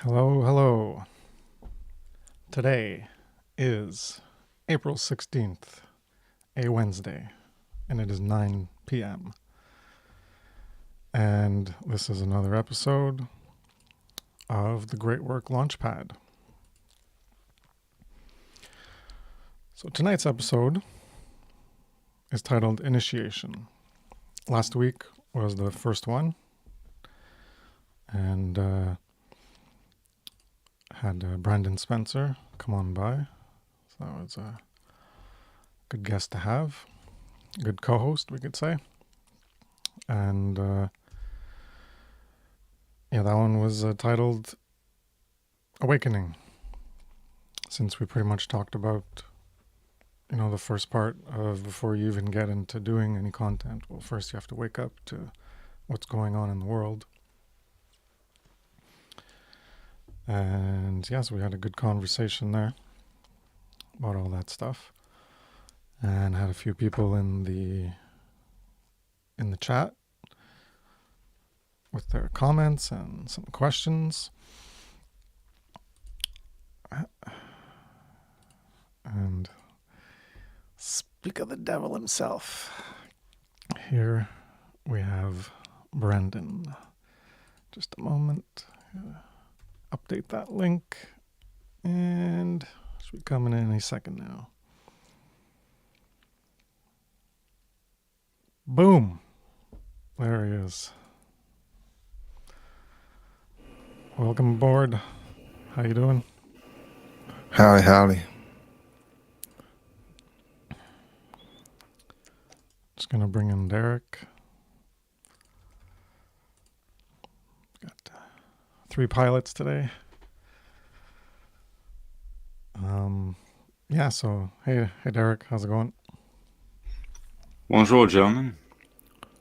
Hello, hello. Today is April 16th, a Wednesday, and it is 9 p.m. And this is another episode of the Great Work Launchpad. So tonight's episode is titled Initiation. Last week was the first one, and had Brandon Spencer come on by. So that was a good guest to have, good co-host, we could say. And that one was titled Awakening, since we pretty much talked about, the first part of before you even get into doing any content. Well, first you have to wake up to what's going on in the world. And yes, we had a good conversation there about all that stuff, and had a few people in the chat with their comments and some questions. And speak of the devil himself, here we have Brandon. Just a moment. Update that link, and should be coming in any second now. Boom. There he is. Welcome aboard. How you doing? Howdy. Just gonna bring in Derek. Got 3 pilots today. So hey Derek, how's it going? Bonjour, gentlemen.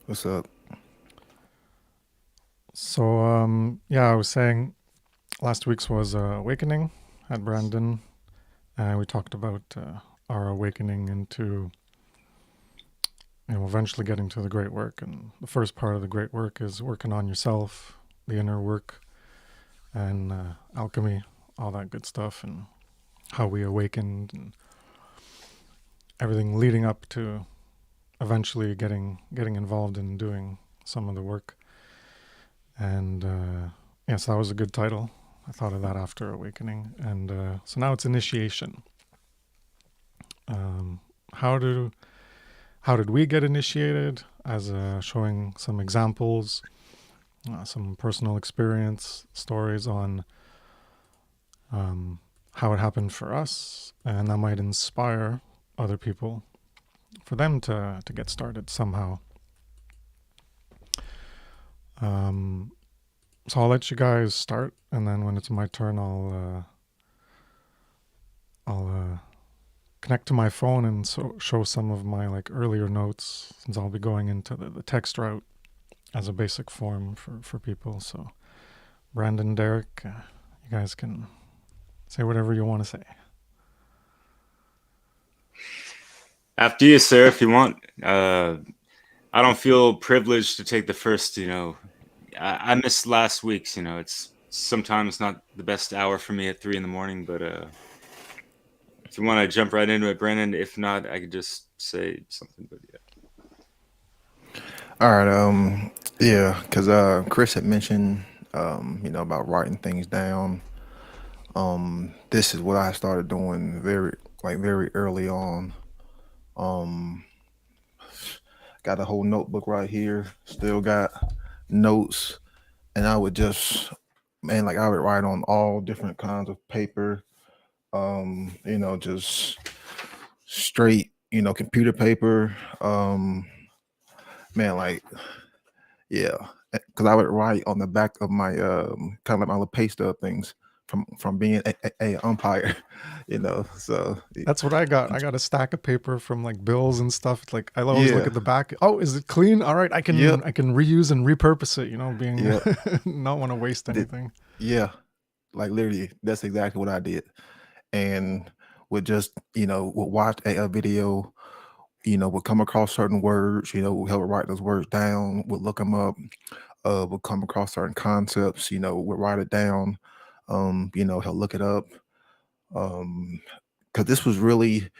What's up? So I was saying last week's was Awakening. Had Brandon, and we talked about our awakening into eventually getting to the great work. And the first part of the great work is working on yourself, the inner work, and alchemy, all that good stuff, and how we awakened, and everything leading up to eventually getting involved in doing some of the work. And so that was a good title. I thought of that after Awakening. And so now it's Initiation. How did we get initiated? As showing some examples, some personal experience stories on how it happened for us, and that might inspire other people for them to get started somehow. So I'll let you guys start, and then when it's my turn, I'll connect to my phone and show some of my earlier notes, since I'll be going into the text route as a basic form for people. So Brandon, Derek, you guys can say whatever you want to say. After you, sir, if you want. I don't feel privileged to take the first, I missed last week's, it's sometimes not the best hour for me at 3 a.m, but if you want to jump right into it, Brandon, if not, I could just say something, but yeah. All right. Because Chris had mentioned, about writing things down. This is what I started doing very early on. Got a whole notebook right here. Still got notes, and I would just, I would write on all different kinds of paper. Just straight, computer paper. Man, like, yeah, because I would write on the back of my kind of like my little pay stub things from being a umpire, So That's what I got. I got a stack of paper from bills and stuff. It's I always look yeah, at the back. Oh, is it clean? All right, I can yep, reuse and repurpose it. Being yep, not want to waste anything. yeah, like literally, that's exactly what I did, and would just would watch a video. Would come across certain words. Would help write those words down. Would look them up. Would come across certain concepts. Would write it down. He'll look it up. Because this was really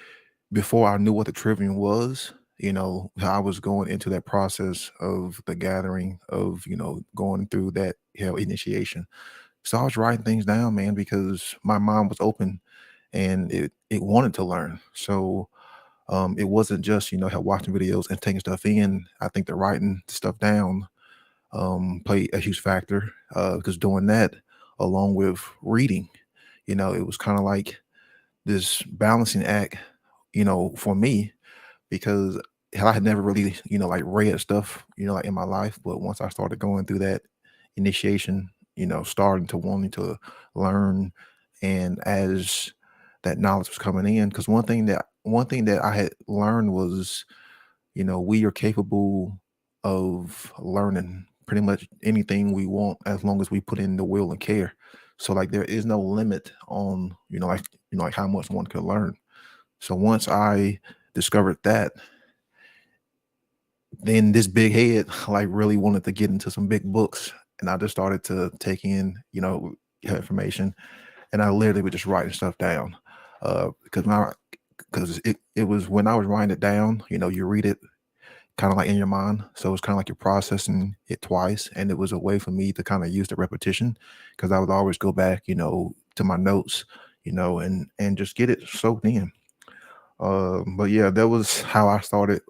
before I knew what the Trivium was. I was going into that process of the gathering of, going through that initiation. So I was writing things down, man, because my mind was open and it wanted to learn. So it wasn't just, watching videos and taking stuff in. I think the writing stuff down played a huge factor because doing that along with reading, it was kind of like this balancing act, for me because hell, I had never really, like read stuff, like in my life. But once I started going through that initiation, starting to wanting to learn, and as that knowledge was coming in, because one thing that I had learned was, we are capable of learning pretty much anything we want as long as we put in the will and care. So like there is no limit on, like how much one could learn. So once I discovered that, then this big head like really wanted to get into some big books, and I just started to take in, information, and I literally was just writing stuff down. Because it was when I was writing it down, you read it kind of like in your mind. So it's kind of like you're processing it twice. And it was a way for me to kind of use the repetition because I would always go back, to my notes, and just get it soaked in. But yeah, that was how I started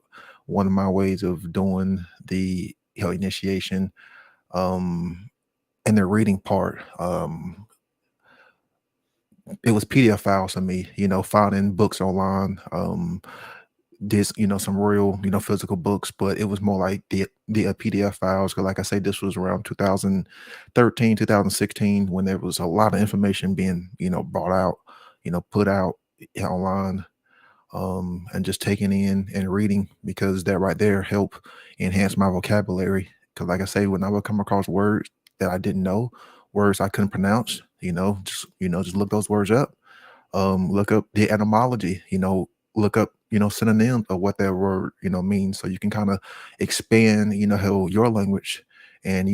one of my ways of doing the initiation. Um, and the reading part, it was PDF files for me, finding books online. This, some real, physical books, but it was more like the PDF files. Cause like I say, this was around 2013, 2016, when there was a lot of information being, brought out, put out online, and just taking in and reading because that right there helped enhance my vocabulary. Cause like I say, when I would come across words that I didn't know, words I couldn't pronounce, just look those words up, look up the etymology, look up, synonyms of what that word, means. So you can kind of expand, how your language and,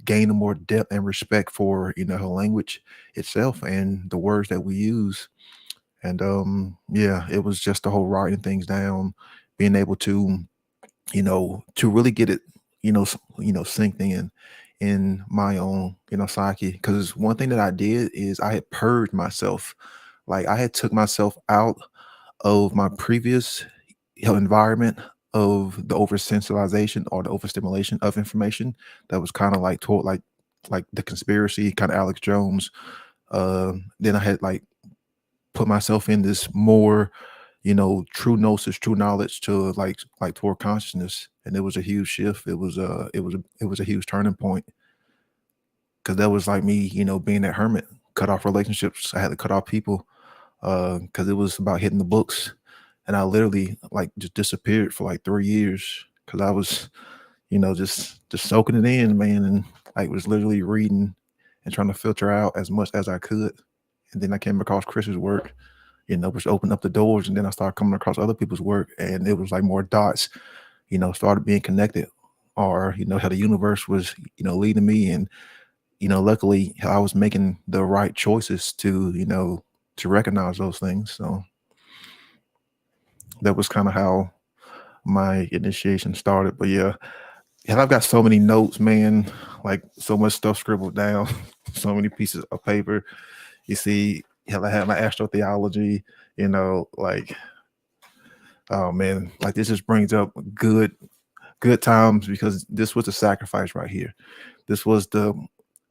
gain a more depth and respect for, her language itself and the words that we use. And yeah, it was just the whole writing things down, being able to really get it, synced in my own, psyche. Because one thing that I did is I had purged myself. Like I had took myself out of my previous, environment of the oversensitilization or the overstimulation of information that was kind of like toward like the conspiracy kind of Alex Jones. Then I had like put myself in this more, true gnosis, true knowledge to like toward consciousness, and it was a huge shift. It was a huge turning point because that was like me, being that hermit, cut off relationships. I had to cut off people because it was about hitting the books, and I literally like just disappeared for like 3 years because I was, just soaking it in, man, and like was literally reading and trying to filter out as much as I could. And then I came across Chris's work, which opened up the doors. And then I started coming across other people's work, and it was like more dots, started being connected, or how the universe was, leading me, and luckily I was making the right choices to recognize those things. So that was kind of how my initiation started. But yeah, and I've got so many notes, man, like so much stuff scribbled down, so many pieces of paper. You see, hell, I have my astrotheology, like, oh man, like this just brings up good times because this was the sacrifice right here. This was the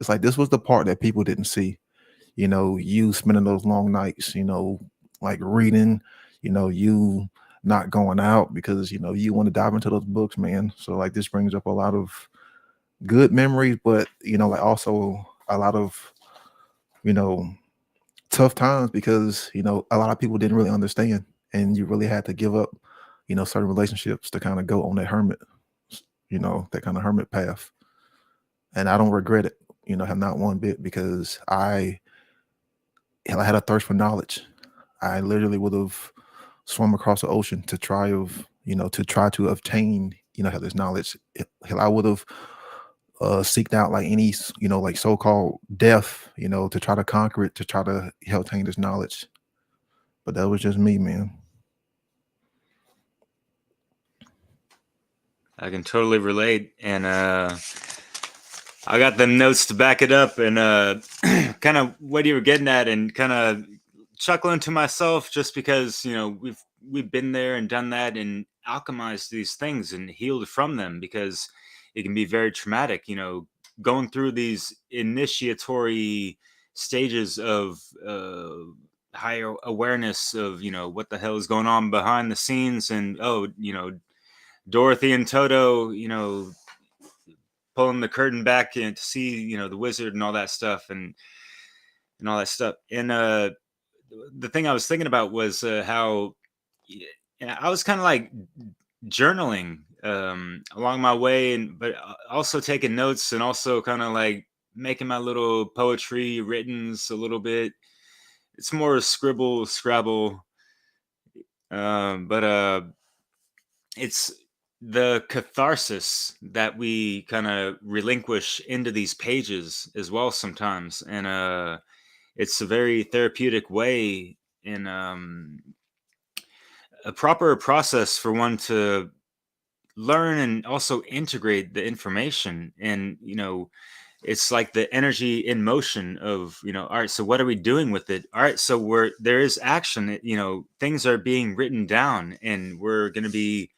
it's like this was the part that people didn't see. You spending those long nights, like reading, you not going out because you want to dive into those books, man. So like this brings up a lot of good memories, but like also a lot of you know tough times because a lot of people didn't really understand, and you really had to give up certain relationships to kind of go on that hermit, that kind of hermit path. And I don't regret it, have not one bit, because I had a thirst for knowledge. I literally would have swum across the ocean to try to obtain, this knowledge. Hell, I would have seeked out like any like so-called death, to try to conquer it, to try to obtain this knowledge. But that was just me, man. I can totally relate, and I got them notes to back it up, and kind of what you were getting at, and kind of chuckling to myself just because we've been there and done that and alchemized these things and healed from them, because it can be very traumatic. Going through these initiatory stages of higher awareness of what the hell is going on behind the scenes, and Dorothy and Toto, pulling the curtain back and to see, the wizard and all that stuff, and all that stuff. And the thing I was thinking about was how I was kind of like journaling along my way, and but also taking notes, and also kind of like making my little poetry writtens a little bit. It's more scribble, scrabble, but it's the catharsis that we kind of relinquish into these pages as well sometimes, and it's a very therapeutic way, in a proper process for one to learn and also integrate the information. And it's like the energy in motion of, all right, so what are we doing with it? All right, so there is action. Things are being written down, and we're going to be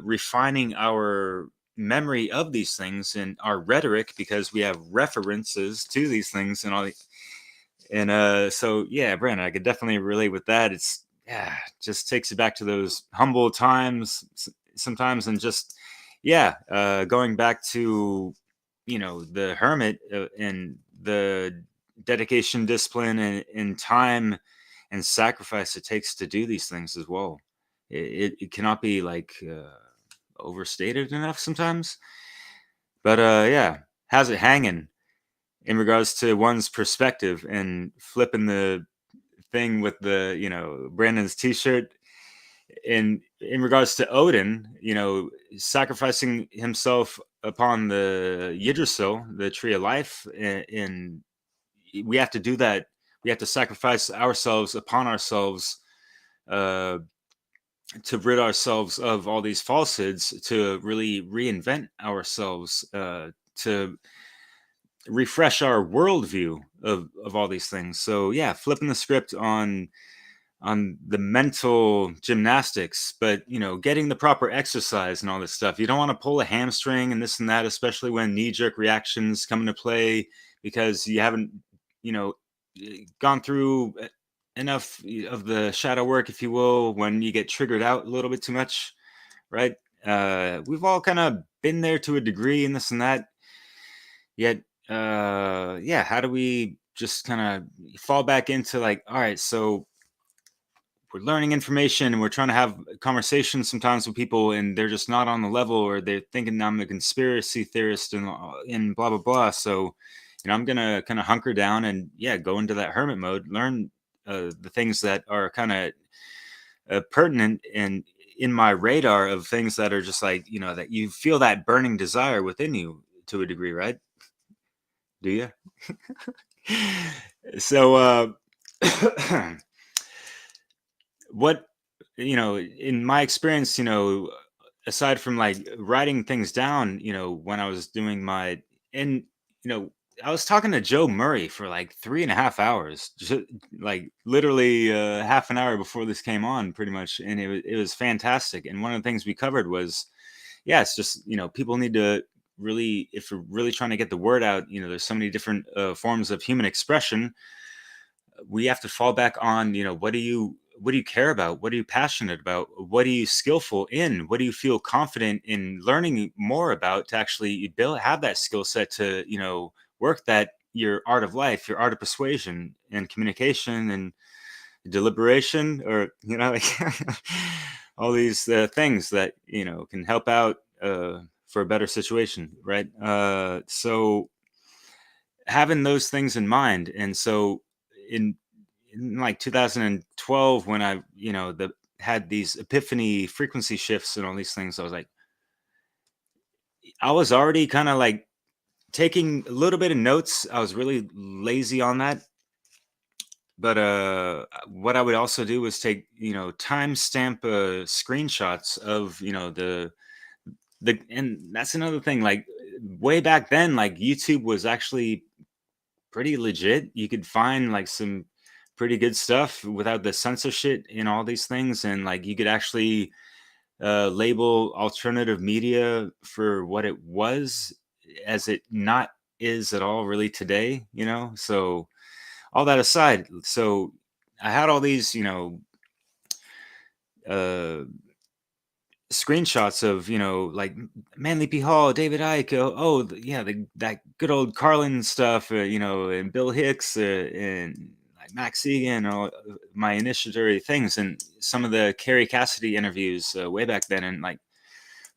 refining our memory of these things and our rhetoric, because we have references to these things and all. And so yeah, Brandon, I could definitely relate with that. It's just takes you back to those humble times sometimes, and just going back to the hermit, and the dedication, discipline, and time and sacrifice it takes to do these things as well. It cannot be like overstated enough sometimes. But how's it hanging in regards to one's perspective, and flipping the thing with the Brandon's t-shirt, in regards to Odin, sacrificing himself upon the Yggdrasil, the tree of life, and we have to do that. We have to sacrifice ourselves upon ourselves, uh, to rid ourselves of all these falsehoods, to really reinvent ourselves, to refresh our worldview of all these things. So yeah, flipping the script on the mental gymnastics, but getting the proper exercise and all this stuff. You don't want to pull a hamstring and this and that, especially when knee-jerk reactions come into play, because you haven't you know gone through enough of the shadow work, if you will, when you get triggered out a little bit too much, right? We've all kind of been there to a degree and this and that. Yet how do we just kind of fall back into like, all right, so we're learning information and we're trying to have conversations sometimes with people, and they're just not on the level, or they're thinking I'm a conspiracy theorist, and blah blah blah. So I'm gonna kind of hunker down and go into that hermit mode, learn the things that are kind of pertinent and in my radar, of things that are just like, that you feel that burning desire within you to a degree, right? Do you? So what, in my experience, aside from like writing things down, when I was doing my, and you know I was talking to Joe Murray for like 3.5 hours, just like literally half an hour before this came on, pretty much, and it was fantastic. And one of the things we covered was, it's just, people need to really, if we're really trying to get the word out, there's so many different forms of human expression. We have to fall back on, what do you care about, what are you passionate about, what are you skillful in, what do you feel confident in learning more about, to actually have that skill set to work that, your art of life, your art of persuasion and communication and deliberation, or like all these things that can help out for a better situation, right? So having those things in mind. And so in like 2012, when I had these epiphany frequency shifts and all these things, I was like, I was already kind of like taking a little bit of notes. I was really lazy on that. But what I would also do was take, timestamp screenshots of, and that's another thing. Like way back then, like YouTube was actually pretty legit. You could find like some pretty good stuff without the censorship in all these things, and like you could actually label alternative media for what it was, as it not is at all really today. So all that aside, so I had all these, uh, screenshots of, like Manly P. Hall, David Icke, yeah, that good old Carlin stuff, and Bill Hicks, and like Max Egan, all my initiatory things, and some of the Carrie Cassidy interviews way back then, and like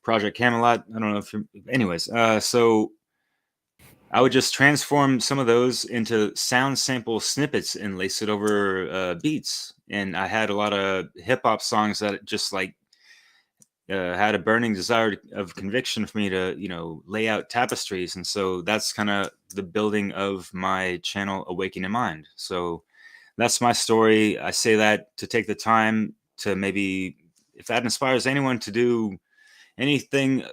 Project Camelot. I don't know if you're, anyways. So I would just transform some of those into sound sample snippets and lace it over beats. And I had a lot of hip hop songs that just like had a burning desire of conviction for me to, lay out tapestries. And so that's kind of the building of my channel, Awakening Mind. So that's my story. I say that to take the time to maybe, if that inspires anyone to do anything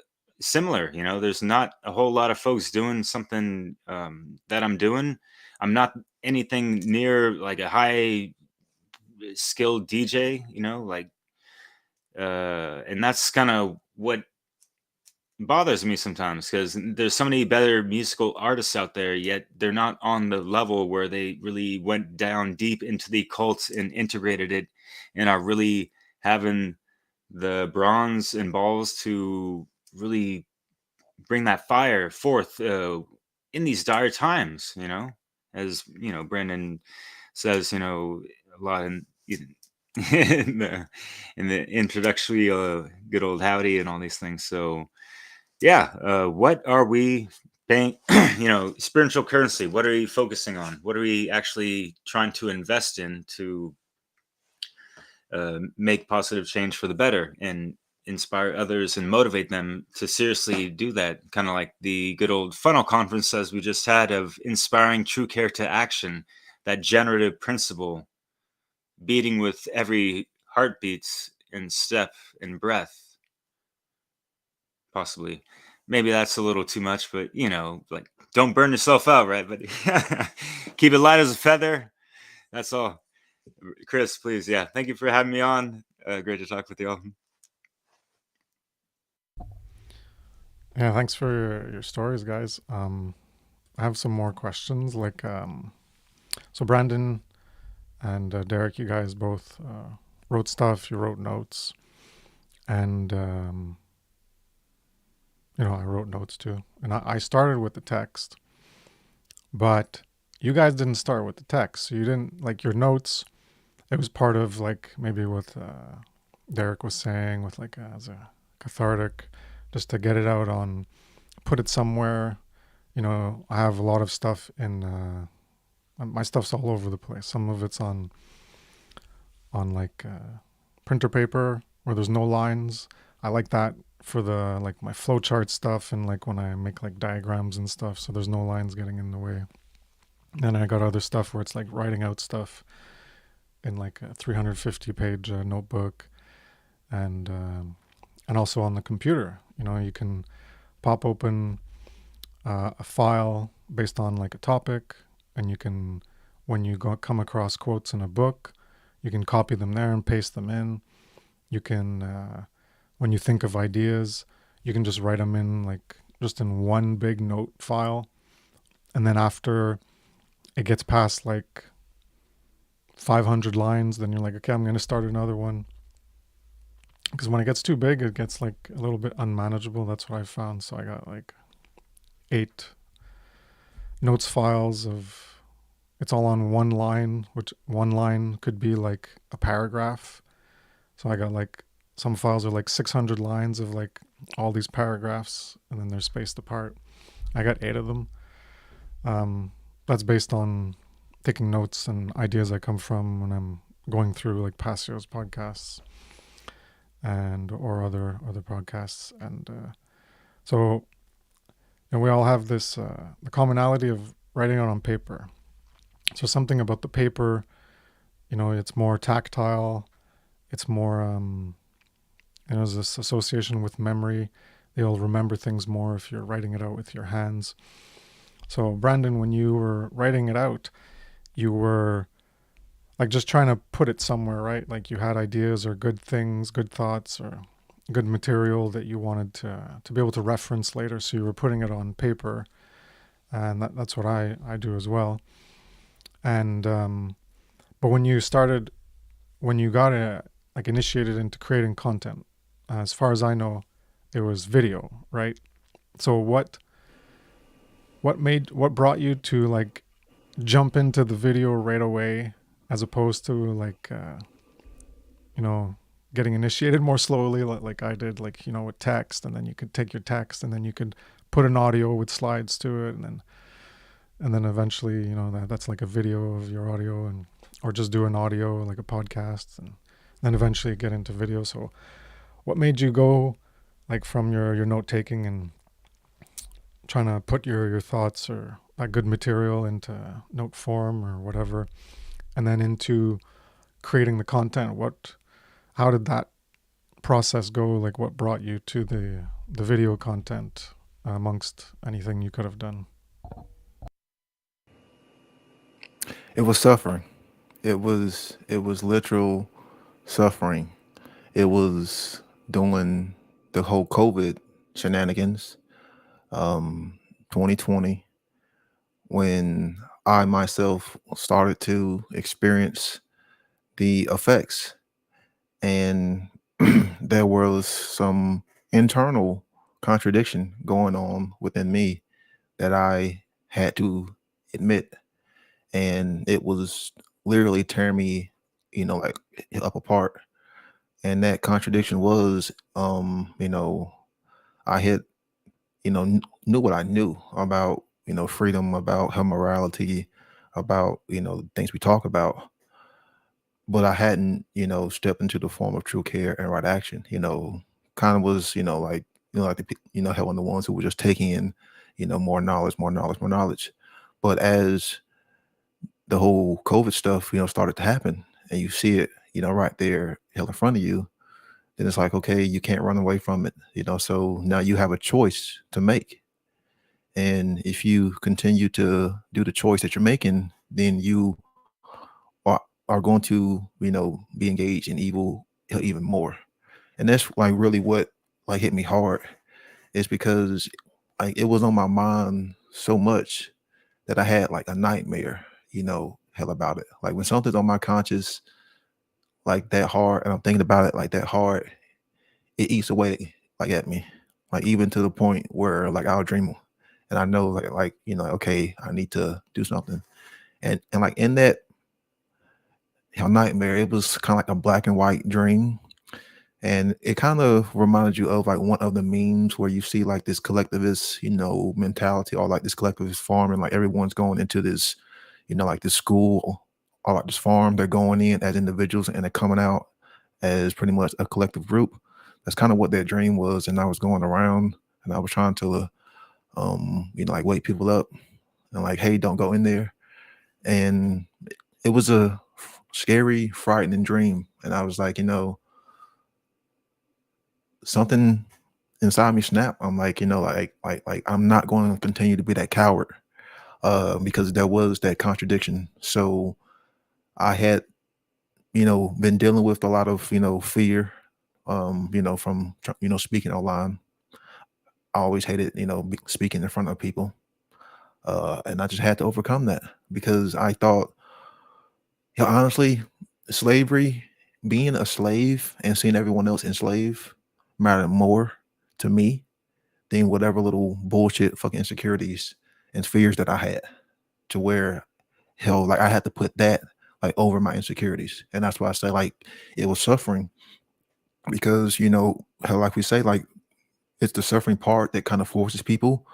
similar. There's not a whole lot of folks doing something that I'm doing. I'm not anything near like a high skilled DJ, like and that's kind of what bothers me sometimes, because there's so many better musical artists out there, yet they're not on the level where they really went down deep into the cult and integrated it, and are really having the bronze and balls to really bring that fire forth in these dire times. As Brandon says, a lot in the introductory, good old howdy and all these things. So yeah, what are we paying? Spiritual currency. What are we focusing on? What are we actually trying to invest in to make positive change for the better, and inspire others and motivate them to seriously do that? Kind of like the good old funnel conference as we just had, of inspiring true care to action, that generative principle beating with every heartbeat and step and breath. Possibly, maybe that's a little too much, but like, don't burn yourself out, right? But keep it light as a feather. That's all. Chris, please, yeah, thank you for having me on. Great to talk with you all. Yeah, thanks for your stories, guys. I have some more questions. Like, so Brandon and Derek, you guys both wrote stuff. You wrote notes, and I wrote notes too. And I started with the text, but you guys didn't start with the text. So you didn't, like, your notes. It was part of, like, maybe what Derek was saying, with like as a cathartic, just to get it out on, put it somewhere. I have a lot of stuff in my stuff's all over the place. Some of it's on like printer paper where there's no lines. I like that for the, like, my flowchart stuff, and like when I make like diagrams and stuff, so there's no lines getting in the way. Then I got other stuff where it's like writing out stuff in like a 350 page notebook, and also on the computer. You can pop open a file based on like a topic, and you can, when you come across quotes in a book, you can copy them there and paste them in. You can, when you think of ideas, you can just write them in, like, just in one big note file. And then after it gets past like 500 lines, then you're like, okay, I'm going to start another one. Because when it gets too big, it gets like a little bit unmanageable. That's what I found. So I got like 8 notes files of, it's all on one line, which one line could be like a paragraph. So I got like, some files are like 600 lines of like all these paragraphs, and then they're spaced apart. I got 8 of them. That's based on taking notes and ideas I come from when I'm going through like Passio's podcasts and or other podcasts. And so and we all have this the commonality of writing it on paper. So something about the paper, it's more tactile. It's more there's this association with memory. You'll remember things more if you're writing it out with your hands. So Brandon, when you were writing it out, you were like just trying to put it somewhere, right? Like you had ideas or good things, good thoughts, or good material that you wanted to be able to reference later. So you were putting it on paper, and that's what I do as well. And but when you got like initiated into creating content, as far as I know, it was video, right? So what brought you to like jump into the video right away, as opposed to like you know getting initiated more slowly, like I did, like with text, and then you could take your text and then you could put an audio with slides to it, and then eventually that's like a video of your audio, and or just do an audio like a podcast, and then eventually get into video. So what made you go like from your note taking and trying to put your thoughts or that good material into note form or whatever, and then into creating the content? How did that process go? Like what brought you to the video content amongst anything you could have done? It was suffering. It was literal suffering. It was doing the whole COVID shenanigans, 2020, when I myself started to experience the effects, and there was some internal contradiction going on within me that I had to admit, and it was literally tearing me, like up apart. And that contradiction was, I had, knew what I knew about, freedom, about her morality, about, things we talk about, but I hadn't, stepped into the form of true care and right action. Kind of was, like helping the ones who were just taking in, more knowledge, more knowledge, more knowledge. But as the whole COVID stuff, started to happen, and you see it, right there, held in front of you, then it's like, okay, you can't run away from it, So now you have a choice to make, and if you continue to do the choice that you're making, then you are going to, be engaged in evil even more. And that's like really what like hit me hard, is because like it was on my mind so much that I had like a nightmare, hell about it. Like when something's on my conscious like that hard, and I'm thinking about it like that hard, it eats away like at me. Like even to the point where like I'll dream, and I know okay, I need to do something. And like in that nightmare, it was kind of like a black and white dream. And it kind of reminded you of like one of the memes where you see like this collectivist, mentality, or like this collectivist farm, and like everyone's going into this, like this school or like this farm. They're going in as individuals and they're coming out as pretty much a collective group. That's kind of what that dream was. And I was going around and I was trying to, like wake people up and like, hey, don't go in there. And it was a scary, frightening dream. And I was like, something inside me snapped. I'm like, like I'm not going to continue to be that coward, because there was that contradiction. So I had, been dealing with a lot of, fear, from, speaking online. I always hated, speaking in front of people. And I just had to overcome that because I thought, honestly, slavery, being a slave and seeing everyone else enslaved mattered more to me than whatever little bullshit fucking insecurities and fears that I had, to where hell, like I had to put that like over my insecurities. And that's why I say like it was suffering, because hell, like we say, like it's the suffering part that kind of forces people,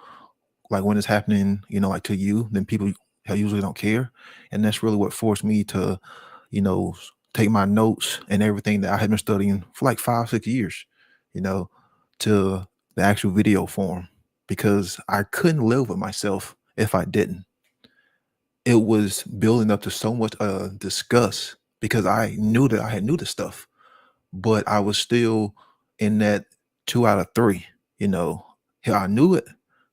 like when it's happening, like to you, then people hell usually don't care. And that's really what forced me to, take my notes and everything that I had been studying for like 5, 6 years, you know, to the actual video form. because I couldn't live with myself if I didn't. It was building up to so much disgust because I knew that I had knew the stuff, but I was still in that 2 out of 3. You know, yeah, I knew it,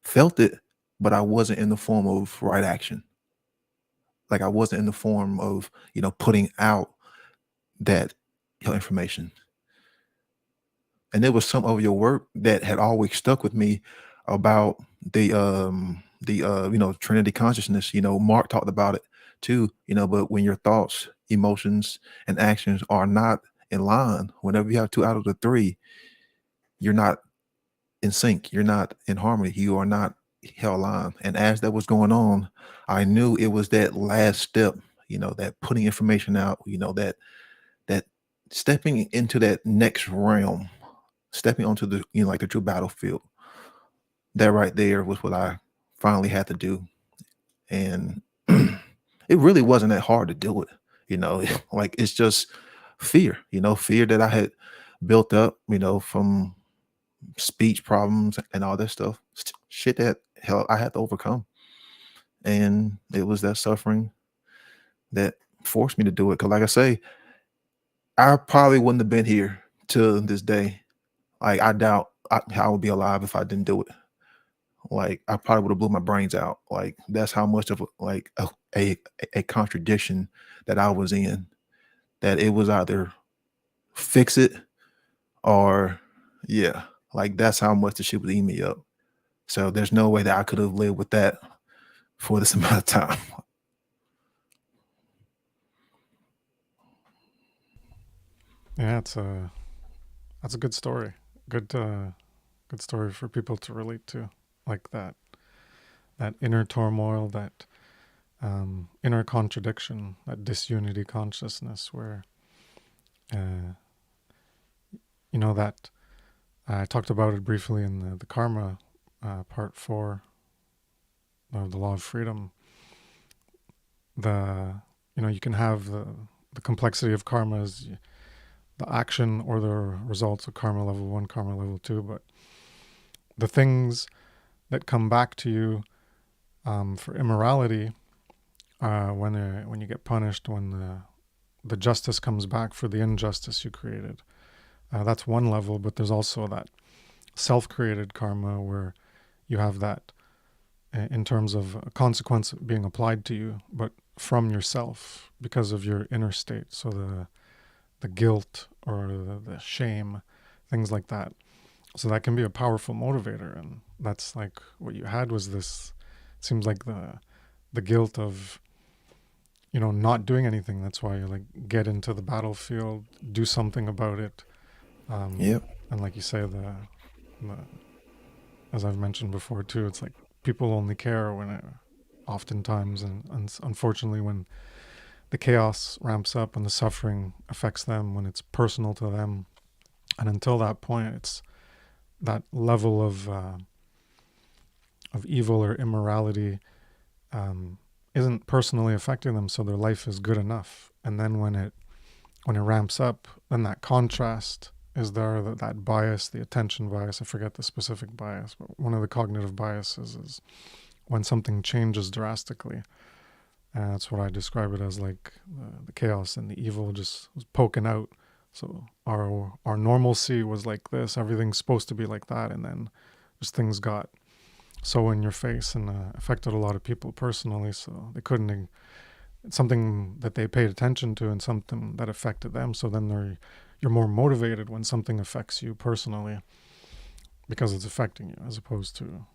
felt it, but I wasn't in the form of right action. Like I wasn't in the form of putting out that information. And there was some of your work that had always stuck with me about the Trinity consciousness. Mark talked about it too. But when your thoughts, emotions, and actions are not in line, whenever you have 2 out of the 3, you're not in sync, you're not in harmony, you are not held line. And as that was going on, I knew it was that last step, that putting information out, that stepping into that next realm, stepping onto the like the true battlefield. That right there was what I finally had to do. And it really wasn't that hard to do it. Like it's just fear, fear that I had built up, from speech problems and all that stuff. Shit that hell I had to overcome. And it was that suffering that forced me to do it. Cause like I say, I probably wouldn't have been here to this day. Like I doubt I would be alive if I didn't do it. Like I probably would have blew my brains out. Like that's how much of a a contradiction that I was in. That it was either fix it or yeah. Like that's how much the shit was eating me up. So there's no way that I could have lived with that for this amount of time. Yeah, that's a good story. Good story for people to relate to, like that inner turmoil, that inner contradiction, that disunity consciousness, where uh, that I talked about it briefly in the karma part 4 of the law of freedom. You can have the complexity of karma as the action or the results of karma level 1, karma level 2, but the things that come back to you for immorality, when you get punished, when the justice comes back for the injustice you created, that's one level. But there's also that self-created karma where you have that in terms of a consequence being applied to you, but from yourself because of your inner state. So the guilt or the shame, things like that. So that can be a powerful motivator, and that's like what you had was this. It seems like the guilt of not doing anything. That's why you like get into the battlefield, do something about it, Yep. and like you say, the as I've mentioned before too, it's like people only care when oftentimes, and unfortunately when the chaos ramps up and the suffering affects them, when it's personal to them, and until that point, it's that level of evil or immorality isn't personally affecting them, so their life is good enough. And then when it ramps up, then that contrast is there, that bias, the attention bias. I forget the specific bias, but one of the cognitive biases is when something changes drastically. And that's what I describe it as, like the chaos and the evil just was poking out. So our normalcy was like this, everything's supposed to be like that, and then just things got so in your face and affected a lot of people personally, so they couldn't. It's something that they paid attention to and something that affected them. So then you're more motivated when something affects you personally because it's affecting you, as opposed to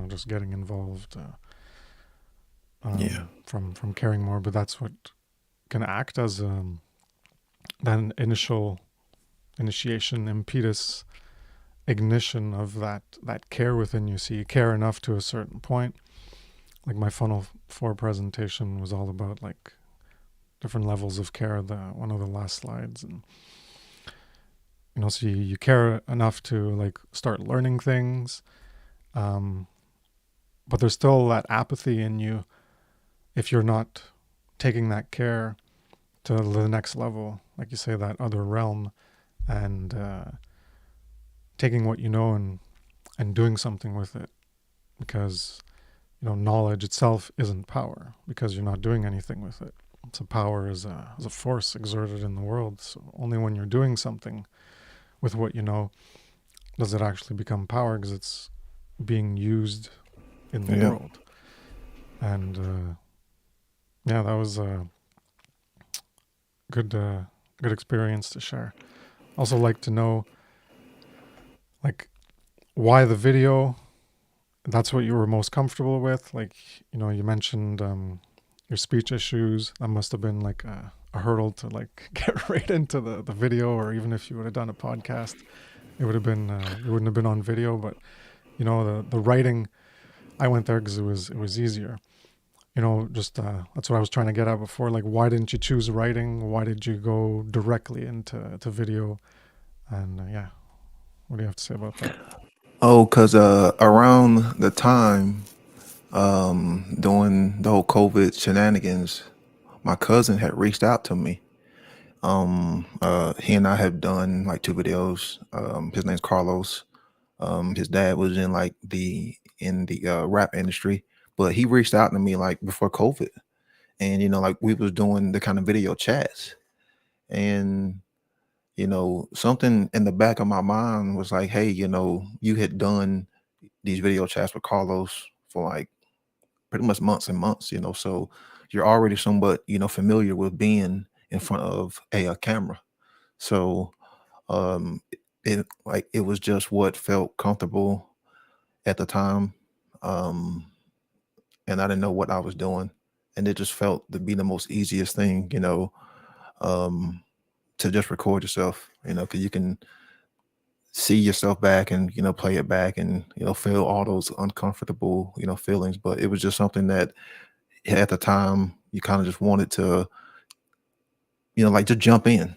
just getting involved Yeah. from caring more. But that's what can act as that initial initiation, impetus, ignition of that care within you. So you care enough to a certain point. Like my funnel 4 presentation was all about like different levels of care, one of the last slides. And so you care enough to like start learning things, but there's still that apathy in you if you're not taking that care to the next level, like you say, that other realm, and taking what you know and doing something with it. because knowledge itself isn't power because you're not doing anything with it. So power is a force exerted in the world. So only when you're doing something with what you know does it actually become power, because it's being used in the Yeah. world. And yeah, that was a good experience to share. Also, like to know like why the video. That's what you were most comfortable with. Like you mentioned your speech issues. That must have been like a hurdle to like get right into the video. Or even if you would have done a podcast, it would have been you wouldn't have been on video. But the writing, I went there because it was easier. Just that's what I was trying to get at before. Like, why didn't you choose writing? Why did you go directly into video? And yeah, what do you have to say about that? Oh, cause around the time during the whole COVID shenanigans, my cousin had reached out to me. He and I have done like 2 videos. His name's Carlos. His dad was in like the rap industry, but he reached out to me like before COVID, and like we was doing the kind of video chats, and something in the back of my mind was like, hey, you had done these video chats with Carlos for like pretty much months and months, so you're already somewhat, familiar with being in front of a camera. So um it was just what felt comfortable at the time. Um and I didn't know what I was doing. And it just felt to be the most easiest thing, um to just record yourself, because you can see yourself back and play it back and feel all those uncomfortable feelings. But it was just something that at the time you kind of just wanted to like just jump in.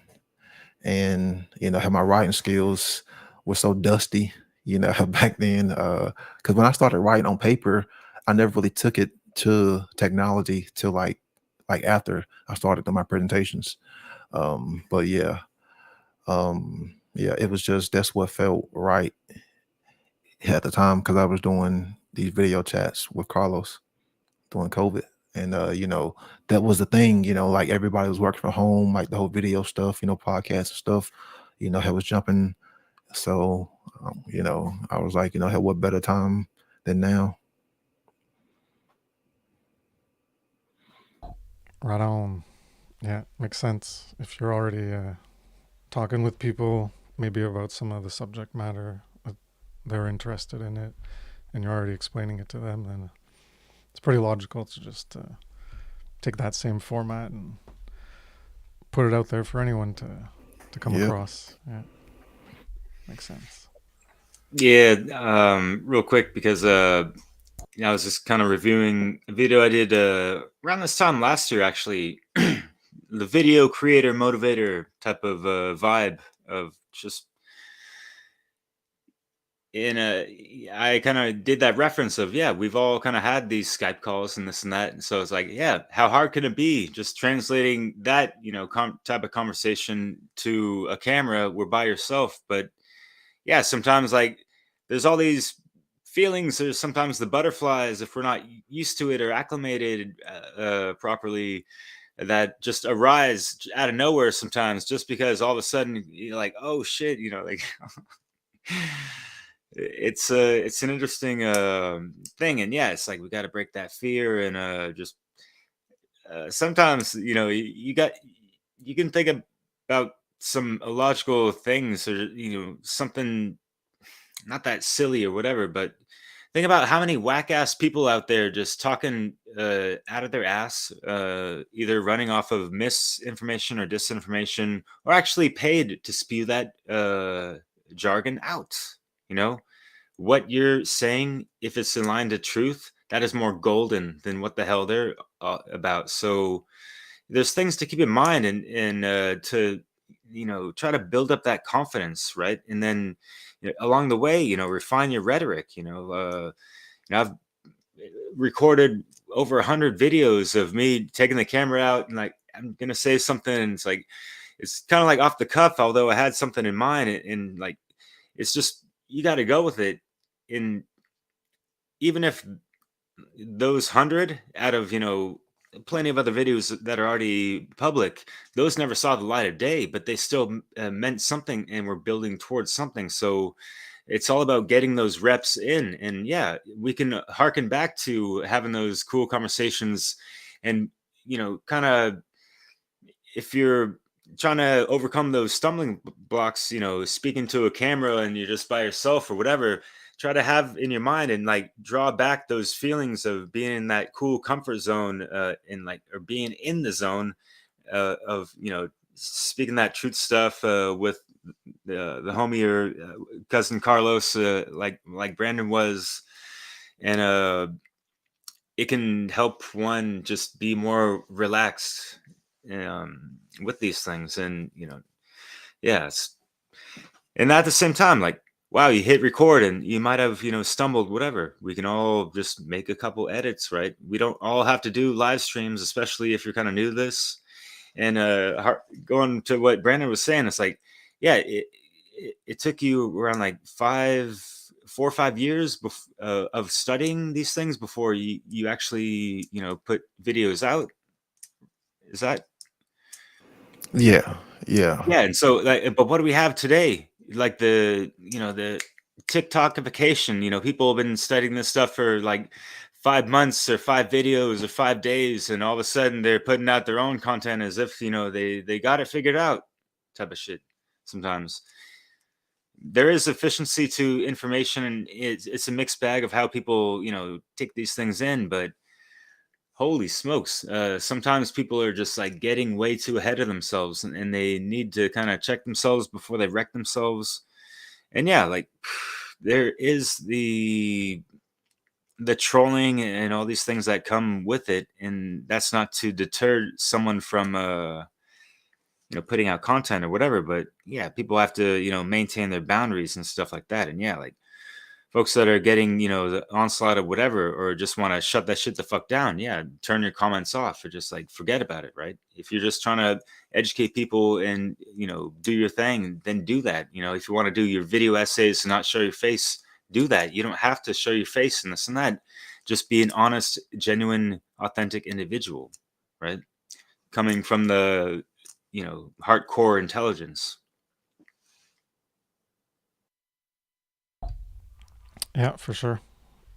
And have my writing skills were so dusty back then, because when I started writing on paper, I never really took it to technology till like after I started doing my presentations. But yeah, it was just that's what felt right at the time, because I was doing these video chats with Carlos during COVID. And that was the thing, like everybody was working from home, like the whole video stuff, podcasts and stuff, I was jumping. So I was like, hey, what better time than now? Right on. Yeah, makes sense. If you're already talking with people, maybe about some of the subject matter, they're interested in it, and you're already explaining it to them, then it's pretty logical to just take that same format and put it out there for anyone to come Yep. across. Yeah, makes sense. Yeah, real quick, because I was just kind of reviewing a video I did around this time last year, actually. The video creator motivator type of vibe of just I kind of did that reference of, yeah, we've all kind of had these Skype calls and this and that, and so it's like, yeah, how hard can it be just translating that type of conversation to a camera? We're by yourself, but yeah, sometimes like there's all these feelings. There's sometimes the butterflies, if we're not used to it or acclimated properly, that just arise out of nowhere sometimes, just because all of a sudden you're like, oh shit, like it's an interesting thing. And yeah, it's like we got to break that fear and just sometimes you can think about some illogical things, or something not that silly or whatever, but think about how many whack ass people out there just talking out of their ass, either running off of misinformation or disinformation, or actually paid to spew that jargon out. You know, what you're saying, if it's in line to truth, that is more golden than what the hell they're about. So there's things to keep in mind, and to try to build up that confidence, right? And then along the way, refine your rhetoric. I've recorded over 100 videos of me taking the camera out and like I'm gonna say something, and it's kind of like off the cuff, although I had something in mind, and like it's just you got to go with it. And even if those 100 out of, plenty of other videos that are already public, those never saw the light of day, but they still meant something and were building towards something. So it's all about getting those reps in. And yeah, we can harken back to having those cool conversations and, kind of, if you're trying to overcome those stumbling blocks, speaking to a camera and you're just by yourself or whatever, try to have in your mind and like draw back those feelings of being in that cool comfort zone, and like, or being in the zone, of, speaking that truth stuff, with the homie or cousin Carlos, like Brandon was. And it can help one just be more relaxed, with these things. And yeah, and at the same time, like, wow, you hit record and you might have, stumbled, whatever. We can all just make a couple edits, right? We don't all have to do live streams, especially if you're kind of new to this. And going to what Brandon was saying, it's like, yeah, it took you around like 4 or 5 years of studying these things before you actually, put videos out. Is that? Yeah, yeah, Yeah, and so, like, but what do we have today? Like the TikTokification. People have been studying this stuff for like 5 months or 5 videos or 5 days, and all of a sudden they're putting out their own content as if they got it figured out, type of shit. Sometimes there is efficiency to information, and it's a mixed bag of how people take these things in, but holy smokes. Sometimes people are just like getting way too ahead of themselves, and they need to kind of check themselves before they wreck themselves. And yeah, like, there is the trolling and all these things that come with it. And that's not to deter someone from, putting out content or whatever. But yeah, people have to, maintain their boundaries and stuff like that. And yeah, like, folks that are getting, the onslaught of whatever, or just want to shut that shit the fuck down, yeah, turn your comments off or just like forget about it, right? If you're just trying to educate people and, do your thing, then do that. If you want to do your video essays and not show your face, do that. You don't have to show your face and this and that. Just be an honest, genuine, authentic individual, right? Coming from the, hardcore intelligence. Yeah, for sure.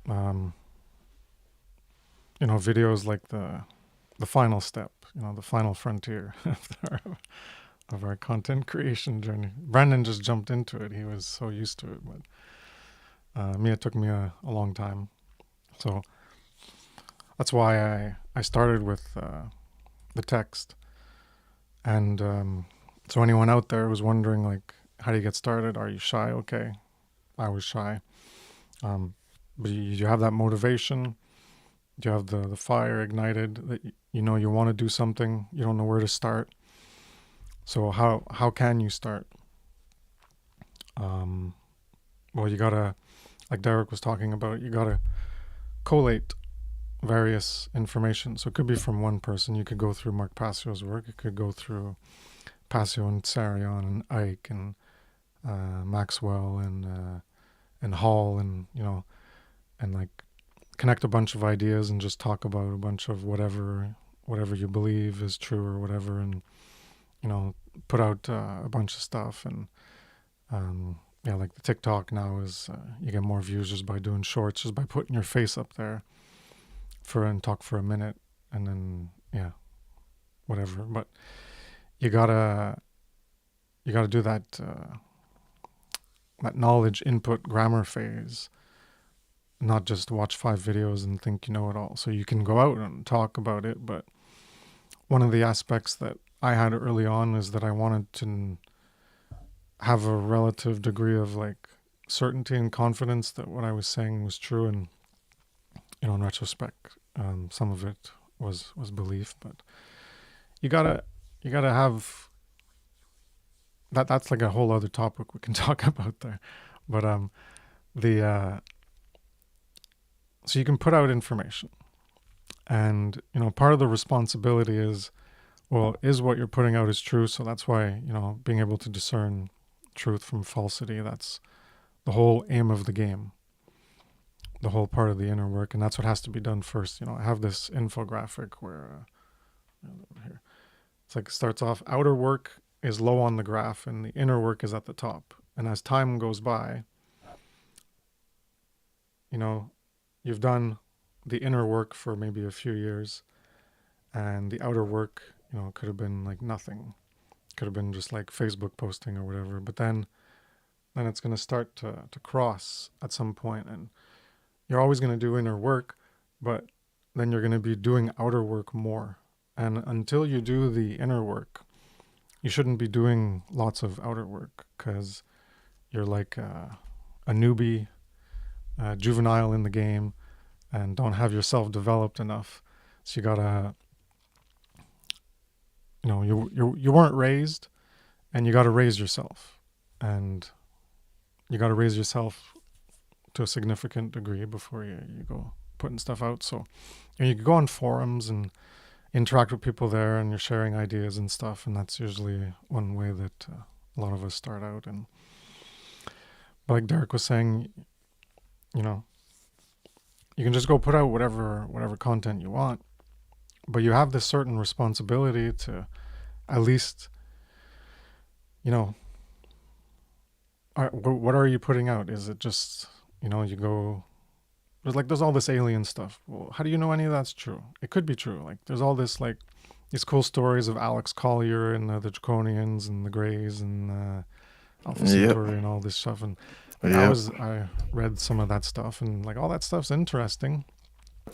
Um, video is like the final step, the final frontier of our content creation journey. Brandon just jumped into it. He was so used to it, but me, it took me a long time. So that's why I started with the text. And so anyone out there who's wondering, like, how do you get started? Are you shy? Okay, I was shy. But you have that motivation. You have the fire ignited that you want to do something. You don't know where to start. So how can you start? Well, you gotta, like Derek was talking about, you gotta collate various information. So it could be from one person. You could go through Mark Passio's work. It could go through Passio and Sarion and Ike and Maxwell and Hall, and and like connect a bunch of ideas and just talk about a bunch of whatever you believe is true or whatever, and put out a bunch of stuff. And yeah, like the TikTok now is you get more views just by doing shorts, just by putting your face up there and talk for a minute, and then yeah, whatever. But you gotta do that that knowledge input grammar phase, not just watch 5 videos and think you know it all. So you can go out and talk about it, but one of the aspects that I had early on is that I wanted to have a relative degree of like certainty and confidence that what I was saying was true. And in retrospect, some of it was belief, but you gotta have that. That's like a whole other topic we can talk about there. But the so you can put out information, and part of the responsibility is, well, is what you're putting out is true. So that's why being able to discern truth from falsity, that's the whole aim of the game. the whole part of the inner work, and that's what has to be done first. I have this infographic where here it's like it starts off, outer work is low on the graph and the inner work is at the top. And as time goes by, you've done the inner work for maybe a few years, and the outer work, could have been like nothing. Could have been just like Facebook posting or whatever. But then it's going to start to cross at some point, and you're always going to do inner work, but then you're going to be doing outer work more. And until you do the inner work, you shouldn't be doing lots of outer work, because you're like a newbie, juvenile in the game, and don't have yourself developed enough. So you gotta, you weren't raised, and you gotta raise yourself, and you gotta raise yourself to a significant degree before you go putting stuff out. So you can go on forums and interact with people there, and you're sharing ideas and stuff, and that's usually one way that a lot of us start out. And like Derek was saying, you can just go put out whatever content you want, but you have this certain responsibility to at least, what are you putting out? Is it just, you go, there's all this alien stuff. Well, how do you know any of that's true? It could be true. Like, there's all this, like, these cool stories of Alex Collier and the Draconians and the Greys and Alpha Centauri and all this stuff. And I read some of that stuff, and like all that stuff's interesting.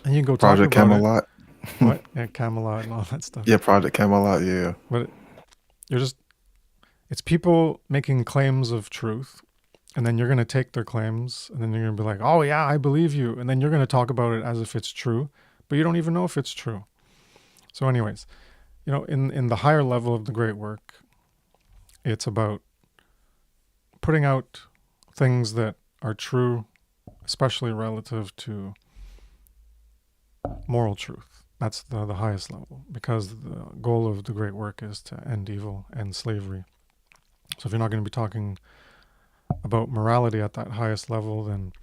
And you can go talk Project about Camelot. it. What? Yeah, Camelot and all that stuff. Yeah, Project Camelot, yeah. But it's people making claims of truth, and then you're going to take their claims, and then you're going to be like, oh yeah, I believe you. And then you're going to talk about it as if it's true, but you don't even know if it's true. So anyways, in the higher level of the great work, it's about putting out things that are true, especially relative to moral truth. That's the highest level, because the goal of the great work is to end evil, end slavery. So if you're not going to be talking about morality at that highest level, then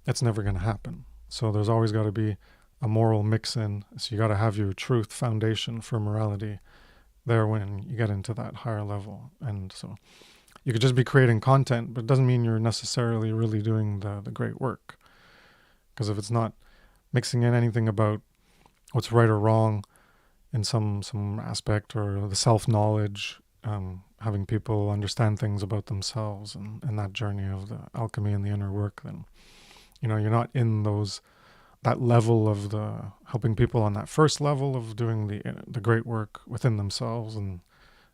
it's never going to happen. So there's always got to be a moral mix-in. So you got to have your truth foundation for morality there when you get into that higher level. And so you could just be creating content, but it doesn't mean you're necessarily really doing the great work. Because if it's not mixing in anything about what's right or wrong in some aspect, or the self-knowledge, having people understand things about themselves, and that journey of the alchemy and the inner work, then you're not in that level of the helping people on that first level of doing the great work within themselves, and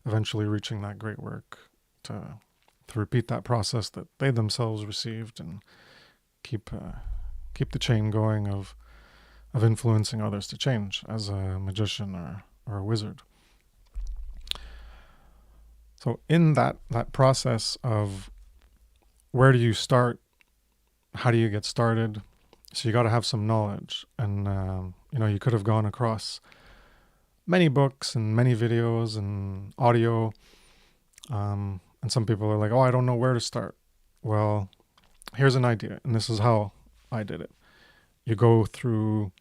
eventually reaching that great work to repeat that process that they themselves received, and keep the chain going of influencing others to change as a magician or a wizard. So in that process of where do you start, how do you get started, so you got to have some knowledge. And you could have gone across many books and many videos and audio, and some people are like, oh, I don't know where to start. Well, here's an idea, and this is how I did it. You go through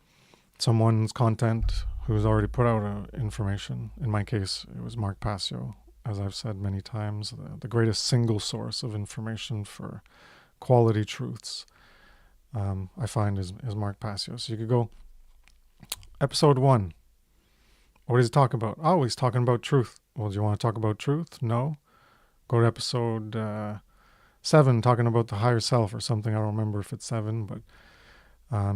someone's content who's already put out information. In my case, it was Mark Passio. As I've said many times, the greatest single source of information for quality truths, I find, is Mark Passio. So you could go, episode 1. What does he talk about? Oh, he's talking about truth. Well, do you want to talk about truth? No. Go to episode 7, talking about the higher self or something. I don't remember if it's 7, but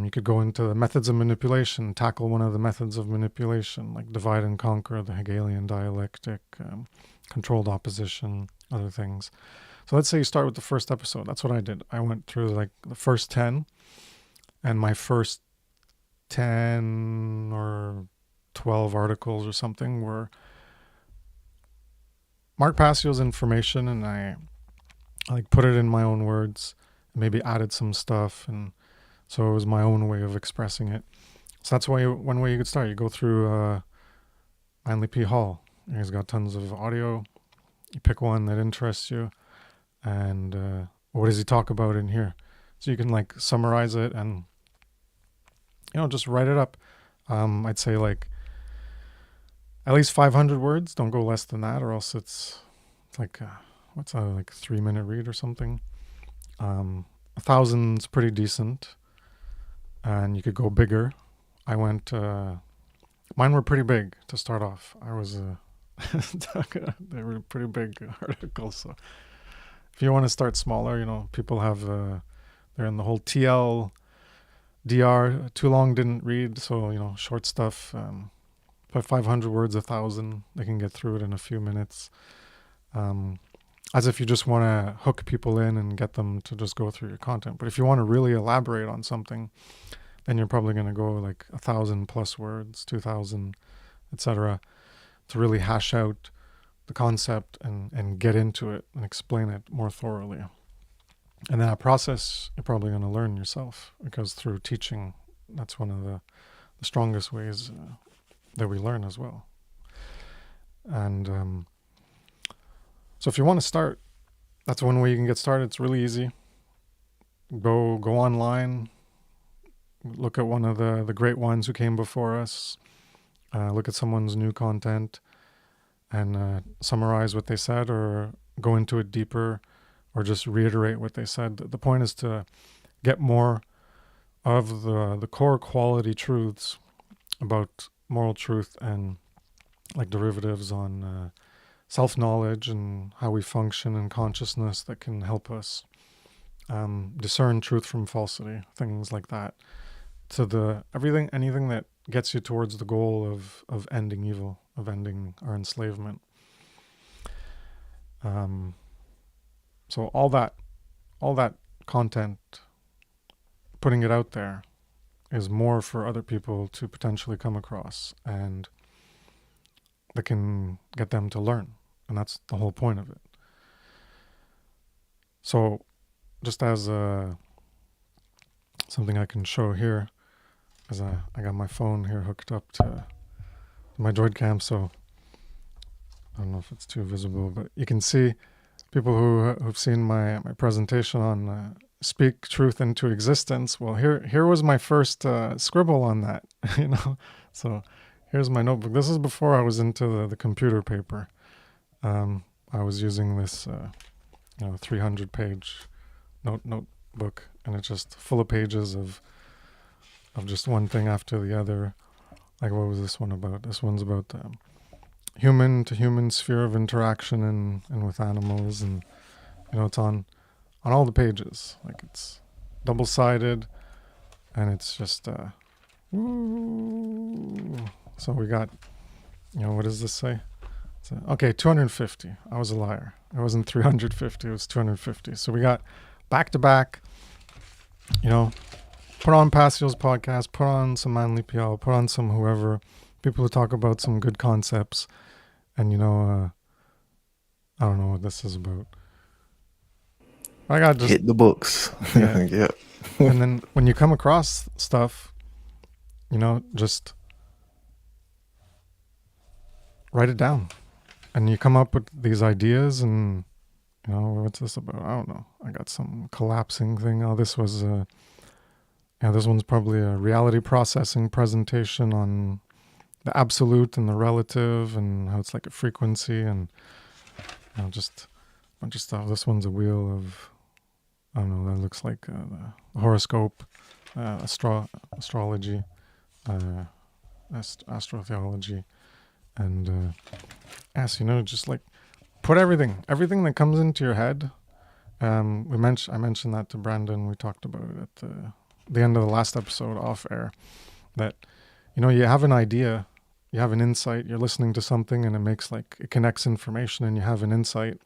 you could go into the methods of manipulation, tackle one of the methods of manipulation, like divide and conquer, the Hegelian dialectic, controlled opposition, other things. So let's say you start with the first episode. That's what I did. I went through like the first 10, and my first 10 or 12 articles or something were Mark Passio's information, and I like put it in my own words, maybe added some stuff, and so it was my own way of expressing it. So that's one way you could start. You go through Manly P. Hall. He's got tons of audio. You pick one that interests you, and what does he talk about in here? So you can like summarize it and just write it up. I'd say like at least 500 words. Don't go less than that, or else it's like what's that, like 3-minute read or something. 1,000's pretty decent, and you could go bigger. I went. Mine were pretty big to start off. I was. They were pretty big articles. So if you want to start smaller, people have. They're in the whole TL, DR. Too long didn't read, so short stuff. But 500 words, 1,000, they can get through it in a few minutes. As if you just want to hook people in and get them to just go through your content. But if you want to really elaborate on something, then you're probably going to go like 1,000 plus words, 2,000, etc., to really hash out the concept and get into it and explain it more thoroughly. And that process you're probably going to learn yourself, because through teaching, that's one of the strongest ways that we learn as well. And so if you want to start, that's one way you can get started. It's really easy. Go online, look at one of the great ones who came before us, look at someone's new content, and summarize what they said, or go into it deeper, or just reiterate what they said. The point is to get more of the core quality truths about moral truth and like derivatives on self-knowledge and how we function in consciousness that can help us discern truth from falsity, things like that. To anything that gets you towards the goal of ending evil, of ending our enslavement. So all that content, putting it out there, is more for other people to potentially come across, and that can get them to learn. And that's the whole point of it. So just as something I can show here, because I got my phone here hooked up to my Droid Cam, so I don't know if it's too visible, but you can see people who've seen my presentation on speak truth into existence. Well, here was my first scribble on that, So here's my notebook. This is before I was into the computer paper. I was using this 300-page notebook, and it's just full of pages of just one thing after the other. Like, what was this one about? This one's about human to human sphere of interaction and with animals, and it's on all the pages. Like, it's double-sided, and it's just so we got, what does this say? Okay, 250. I was a liar. It wasn't 350, it was 250. So we got back-to-back, put on Pasiel's podcast, put on some Manly PL, put on some whoever, people who talk about some good concepts. And, I don't know what this is about. I got just hit the books. Yeah. Yeah. And then when you come across stuff, just write it down. And you come up with these ideas, and, what's this about? I don't know. I got some collapsing thing. Oh, this was this one's probably a reality processing presentation on the absolute and the relative, and how it's like a frequency, and just a bunch of stuff. This one's a wheel of, I don't know, that looks like the horoscope, astrology, astrotheology, and yes, just like put everything that comes into your head. I mentioned that to Brandon. We talked about it at the end of the last episode off air, that you have an idea, you have an insight, you're listening to something, and it connects information, and you have an insight,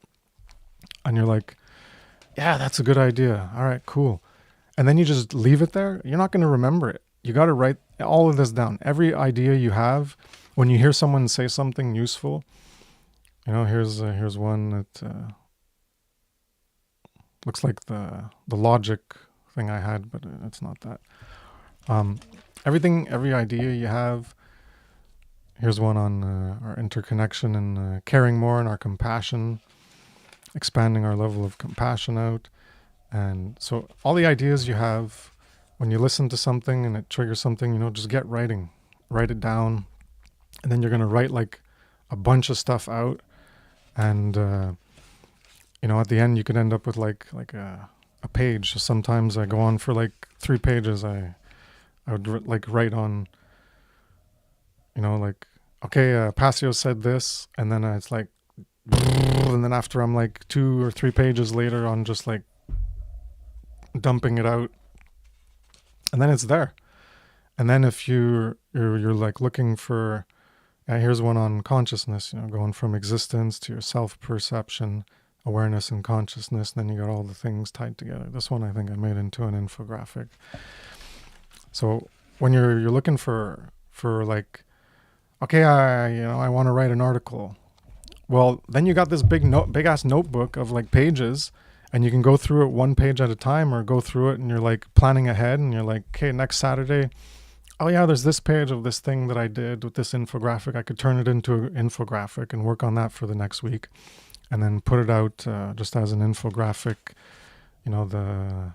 and you're like, yeah, that's a good idea. All right, cool. And then you just leave it there. You're not going to remember it. You got to write all of this down. Every idea you have, when you hear someone say something useful, here's one that looks like the logic thing I had, but it's not that. Every idea you have. Here's one on our interconnection and caring more, and our compassion, expanding our level of compassion out. And so all the ideas you have, when you listen to something and it triggers something, just get writing, write it down, and then you're gonna write like a bunch of stuff out, and at the end you could end up with like a page. So sometimes I go on for like 3 pages. I would like write on, like, okay, Passio said this, and then it's like, and then after I'm like 2 or 3 pages later on just like dumping it out, and then it's there. And then if you're like looking for, here's one on consciousness, going from existence to your self perception, awareness and consciousness. Then you got all the things tied together. This one I think I made into an infographic. So when you're looking for like, okay, I want to write an article. Well, then you got this big ass notebook of like pages, and you can go through it one page at a time, or go through it and you're like planning ahead, and you're like, okay, next Saturday, oh yeah, there's this page of this thing that I did with this infographic. I could turn it into an infographic and work on that for the next week, and then put it out just as an infographic. The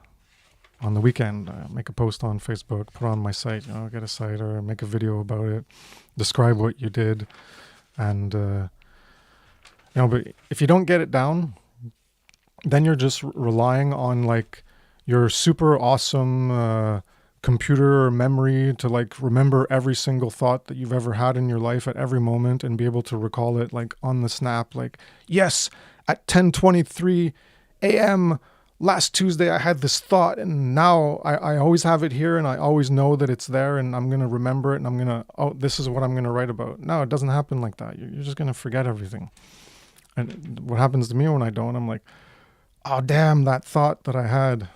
on the weekend, make a post on Facebook, put it on my site. Get a site or make a video about it, describe what you did, and but if you don't get it down, then you're just relying on like your super awesome computer memory to like remember every single thought that you've ever had in your life at every moment, and be able to recall it like on the snap, like, yes, at 10:23 a.m. last Tuesday I had this thought, and now I always have it here, and I always know that it's there, and I'm going to remember it, and I'm going to, this is what I'm going to write about. No, it doesn't happen like that. You're just going to forget everything. And what happens to me when I don't, I'm like, oh, damn, that thought that I had.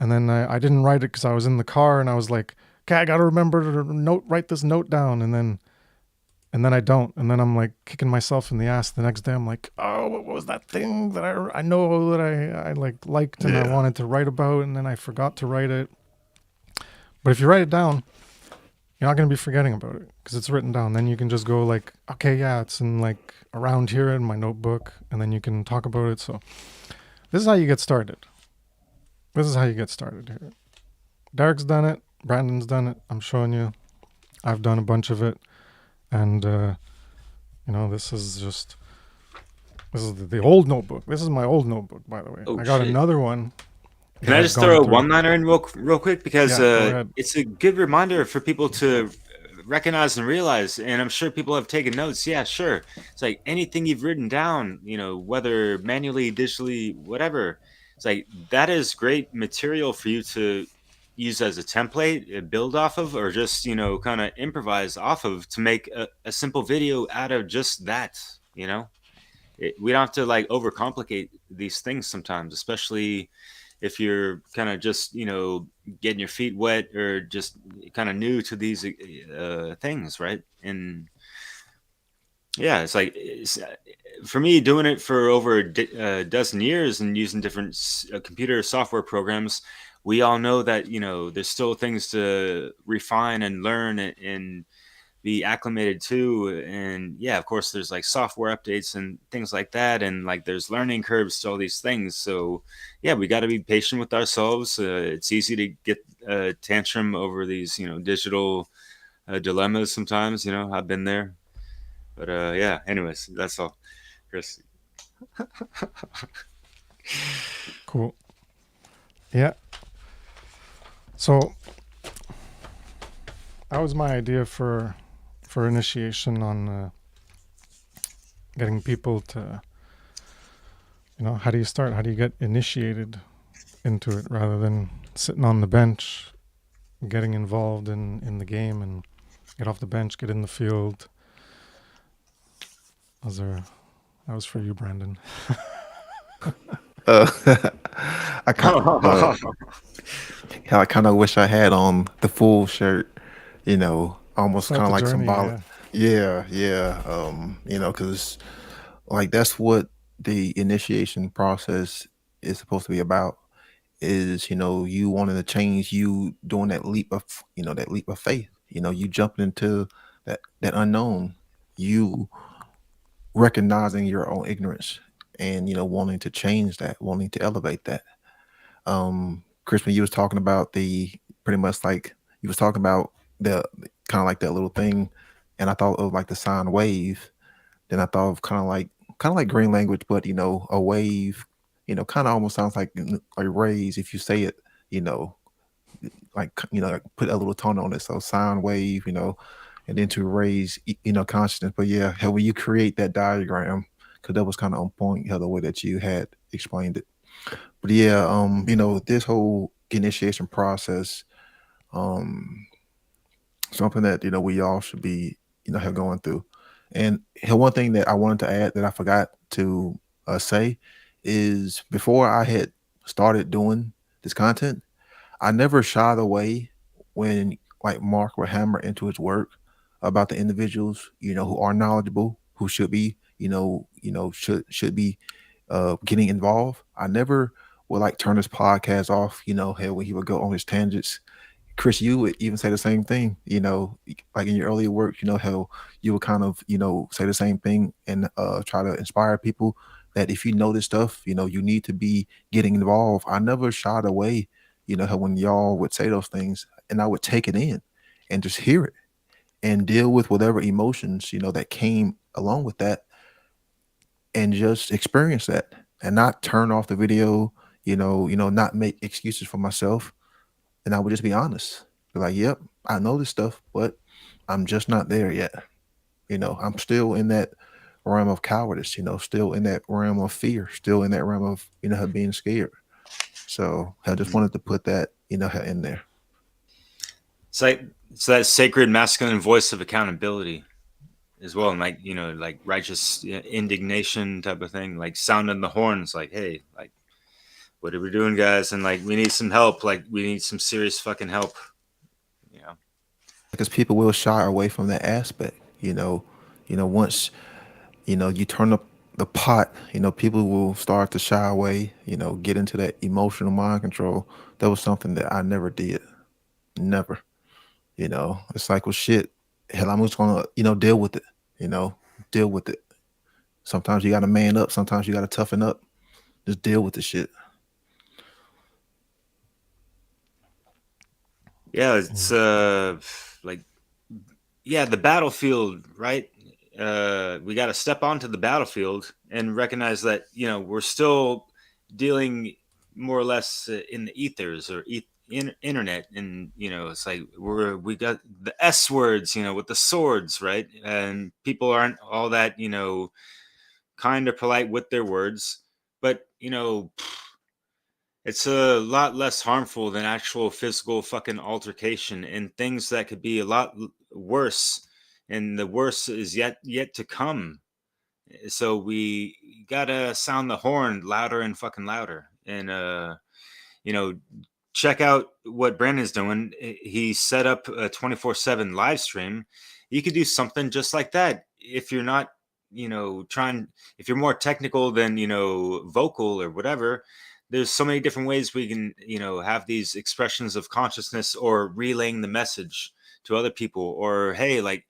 And then I didn't write it because I was in the car, and I was like, okay, I got to remember to write this note down. And then I don't. And then I'm like kicking myself in the ass the next day. I'm like, oh, what was that thing that I know that I liked and I Yeah. wanted to write about, and then I forgot to write it. But if you write it down, you're not going to be forgetting about it because it's written down. Then you can just go like, okay, yeah, it's in like around here in my notebook, and then you can talk about it. So this is how you get started. This is how you get started here. Derek's done it. Brandon's done it. I'm showing you. I've done a bunch of it. And, this is the old notebook. This is my old notebook, by the way. Oh I got shit! another one Can that I I've just throw gone a through. one-liner in real quick because Yeah, go ahead. it's a good reminder for people to recognize and realize. And I'm sure people have taken notes. Yeah, sure. It's like anything you've written down, whether manually, digitally, whatever. It's like that is great material for you to use as a template, build off of, or just kind of improvise off of to make a simple video out of just that. We don't have to like overcomplicate these things sometimes, especially if you're kind of just getting your feet wet or just kind of new to these things, right? And yeah, it's like for me doing it for over a dozen years and using different computer software programs. We all know that there's still things to refine and learn and be acclimated to. And yeah, of course there's like software updates and things like that, and like there's learning curves to all these things. So yeah, we got to be patient with ourselves. It's easy to get a tantrum over these digital dilemmas sometimes. I've been there. But yeah, anyways, that's all, Chris. Cool. Yeah. So that was my idea for initiation on getting people to, how do you start? How do you get initiated into it rather than sitting on the bench, getting involved in the game, and get off the bench, get in the field. That was for you, Brandon. Uh, I kind I kind of wish I had on the full shirt, almost Start kind of the like journey, symbolic. yeah. Yeah, yeah. Because like that's what the initiation process is supposed to be about. Is you wanting to change, you doing that leap of faith. You jumping into that unknown. You recognizing your own ignorance and wanting to change that, wanting to elevate that. Chris, when you was talking about the pretty much like you was talking about the kind of like that little thing, and I thought of like the sine wave. Then I thought of kind of like green language, but a wave, kind of almost sounds like raise if you say it, you know, like put a little tone on it. So sine wave, and then to raise, consciousness. But yeah, how when you create that diagram, because that was kind of on point, the way that you had explained it. But yeah, this whole initiation process, um, something that we all should be have going through. And one thing that I wanted to add that I forgot to say is before I had started doing this content, I never shied away when like Mark would hammer into his work about the individuals who are knowledgeable, who should be should be getting involved. I never would like turn his podcast off. Hell, when he would go on his tangents. Chris, you would even say the same thing, like in your earlier work, how you would kind of, say the same thing and try to inspire people that if you know this stuff, you need to be getting involved. I never shied away, how when y'all would say those things and I would take it in and just hear it and deal with whatever emotions, that came along with that and just experience that and not turn off the video, not make excuses for myself, and I would just be honest. Be like, yep, I know this stuff, but I'm just not there yet. I'm still in that realm of cowardice, still in that realm of fear, still in that realm of, her being scared. So I just wanted to put that, her in there. It's that sacred masculine voice of accountability as well, and like righteous indignation type of thing, like sounding the horns, like, hey, like, what are we doing, guys? And like, we need some help. Like, we need some serious fucking help. Yeah. Because people will shy away from that aspect, once, you turn up the pot, people will start to shy away, get into that emotional mind control. That was something that I never did. Never. It's like, well, shit, hell, I'm just gonna, deal with it, you know, deal with it. Sometimes you gotta man up, sometimes you gotta toughen up. Just deal with the shit. Yeah. It's like, yeah, the battlefield, right? We got to step onto the battlefield and recognize that we're still dealing more or less in the ethers or internet, and it's like we got the S words, with the swords, right? And people aren't all that kind of polite with their words, but it's a lot less harmful than actual physical fucking altercation and things that could be a lot worse, and the worst is yet to come. So we gotta sound the horn louder and fucking louder, and you know check out what Brandon's doing. He set up a 24/7 live stream. You could do something just like that if you're not, trying. If you're more technical than vocal or whatever. There's so many different ways we can, have these expressions of consciousness or relaying the message to other people. Or hey, like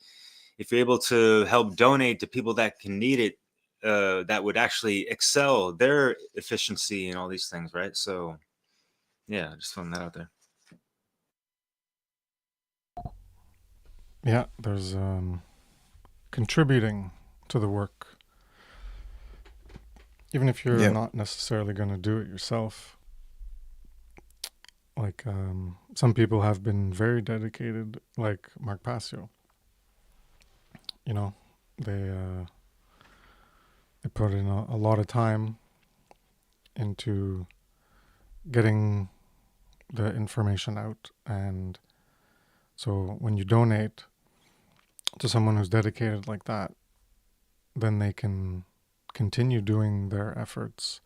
if you're able to help donate to people that can need it, that would actually excel their efficiency and all these things, right? So yeah, just throwing that out there. Yeah, there's contributing to the work, even if you're Yeah. not necessarily going to do it yourself. Like some people have been very dedicated, like Mark Passio. You know, they uh, they put in a lot of time into getting the information out, and so when you donate to someone who's dedicated like that, then they can continue doing their efforts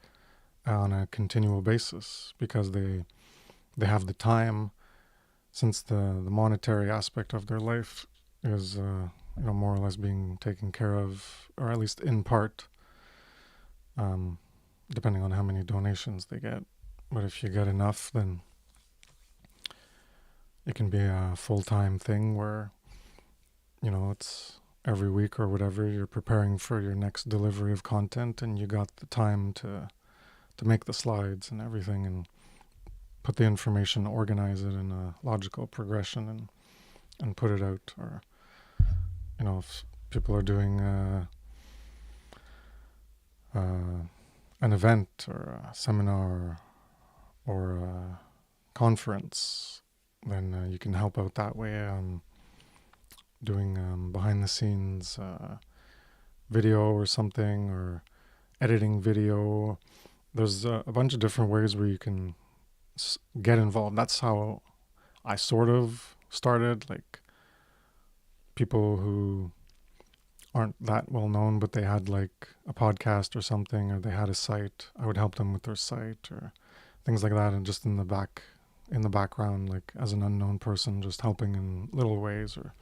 on a continual basis because they have the time, since the monetary aspect of their life is more or less being taken care of, or at least in part, um, depending on how many donations they get. But if you get enough, then it can be a full-time thing where it's every week or whatever you're preparing for your next delivery of content, and you got the time to make the slides and everything and put the information, organize it in a logical progression, and put it out. Or if people are doing an event or a seminar or a conference, then you can help out that way. Doing behind the scenes video or something, or editing video. There's a bunch of different ways where you can get involved. That's how I sort of started. Like, people who aren't that well known, but they had like a podcast or something, or they had a site, I would help them with their site or things like that. And just in the background, like as an unknown person, just helping in little ways, or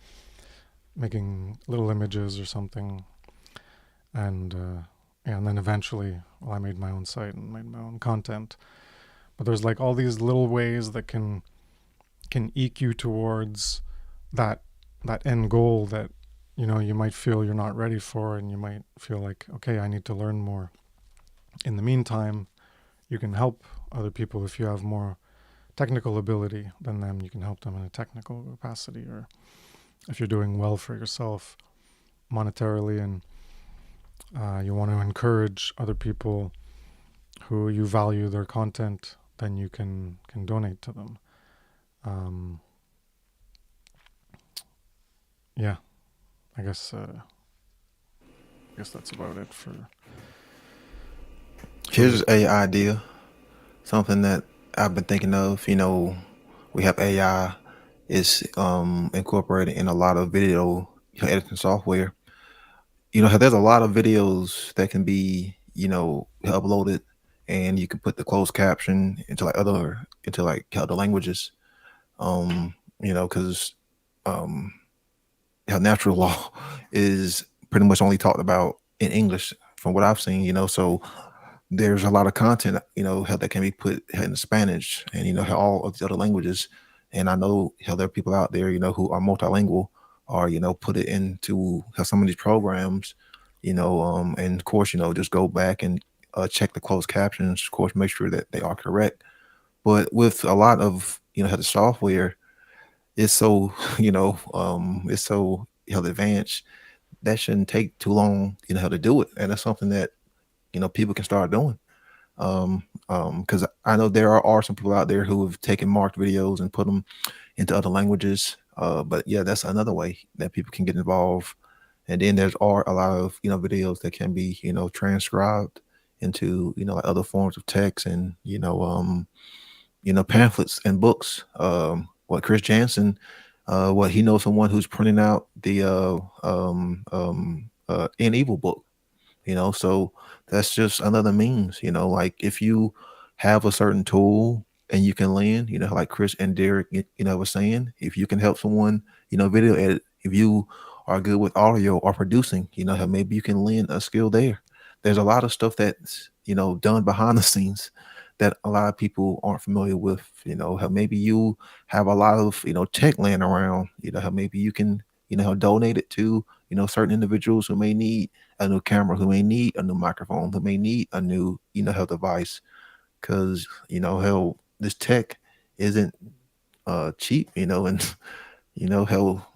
making little images or something. And and then eventually, I made my own site and made my own content. But there's like all these little ways that can eke you towards that end goal that you might feel you're not ready for, and you might feel like, okay, I need to learn more. In the meantime, you can help other people. If you have more technical ability than them, you can help them in a technical capacity. Or if you're doing well for yourself monetarily, and you want to encourage other people who you value their content, then you can donate to them. Yeah, I guess that's about it for. Here's a idea, something that I've been thinking of. We have AI is incorporated in a lot of video editing software. There's a lot of videos that can be uploaded, and you can put the closed caption into other languages. Because how natural law is pretty much only talked about in English from what I've seen. So there's a lot of content, how that can be put in Spanish and, how all of the other languages. And I know how there are people out there, who are multilingual, or, put it into how some of these programs, and of course, just go back and check the closed captions, of course, make sure that they are correct. But with a lot of, how the software is so, it's so, advanced, that shouldn't take too long, how to do it. And that's something that, people can start doing. Because I know there are some people out there who have taken marked videos and put them into other languages. But yeah, that's another way that people can get involved. And then there's a lot of videos that can be transcribed into like other forms of text, and pamphlets and books. What Chris Jansen, what he knows someone who's printing out the an evil book. So that's just another means. Like if you have a certain tool and you can lend, like Chris and Derek, was saying, if you can help someone, video edit, if you are good with audio or producing, how maybe you can lend a skill there. There's a lot of stuff that's, done behind the scenes that a lot of people aren't familiar with. How maybe you have a lot of, tech laying around, how maybe you can, donate it to, certain individuals who may need a new camera, who may need a new microphone, who may need a new, health device. Because, hell, this tech isn't cheap, and, hell,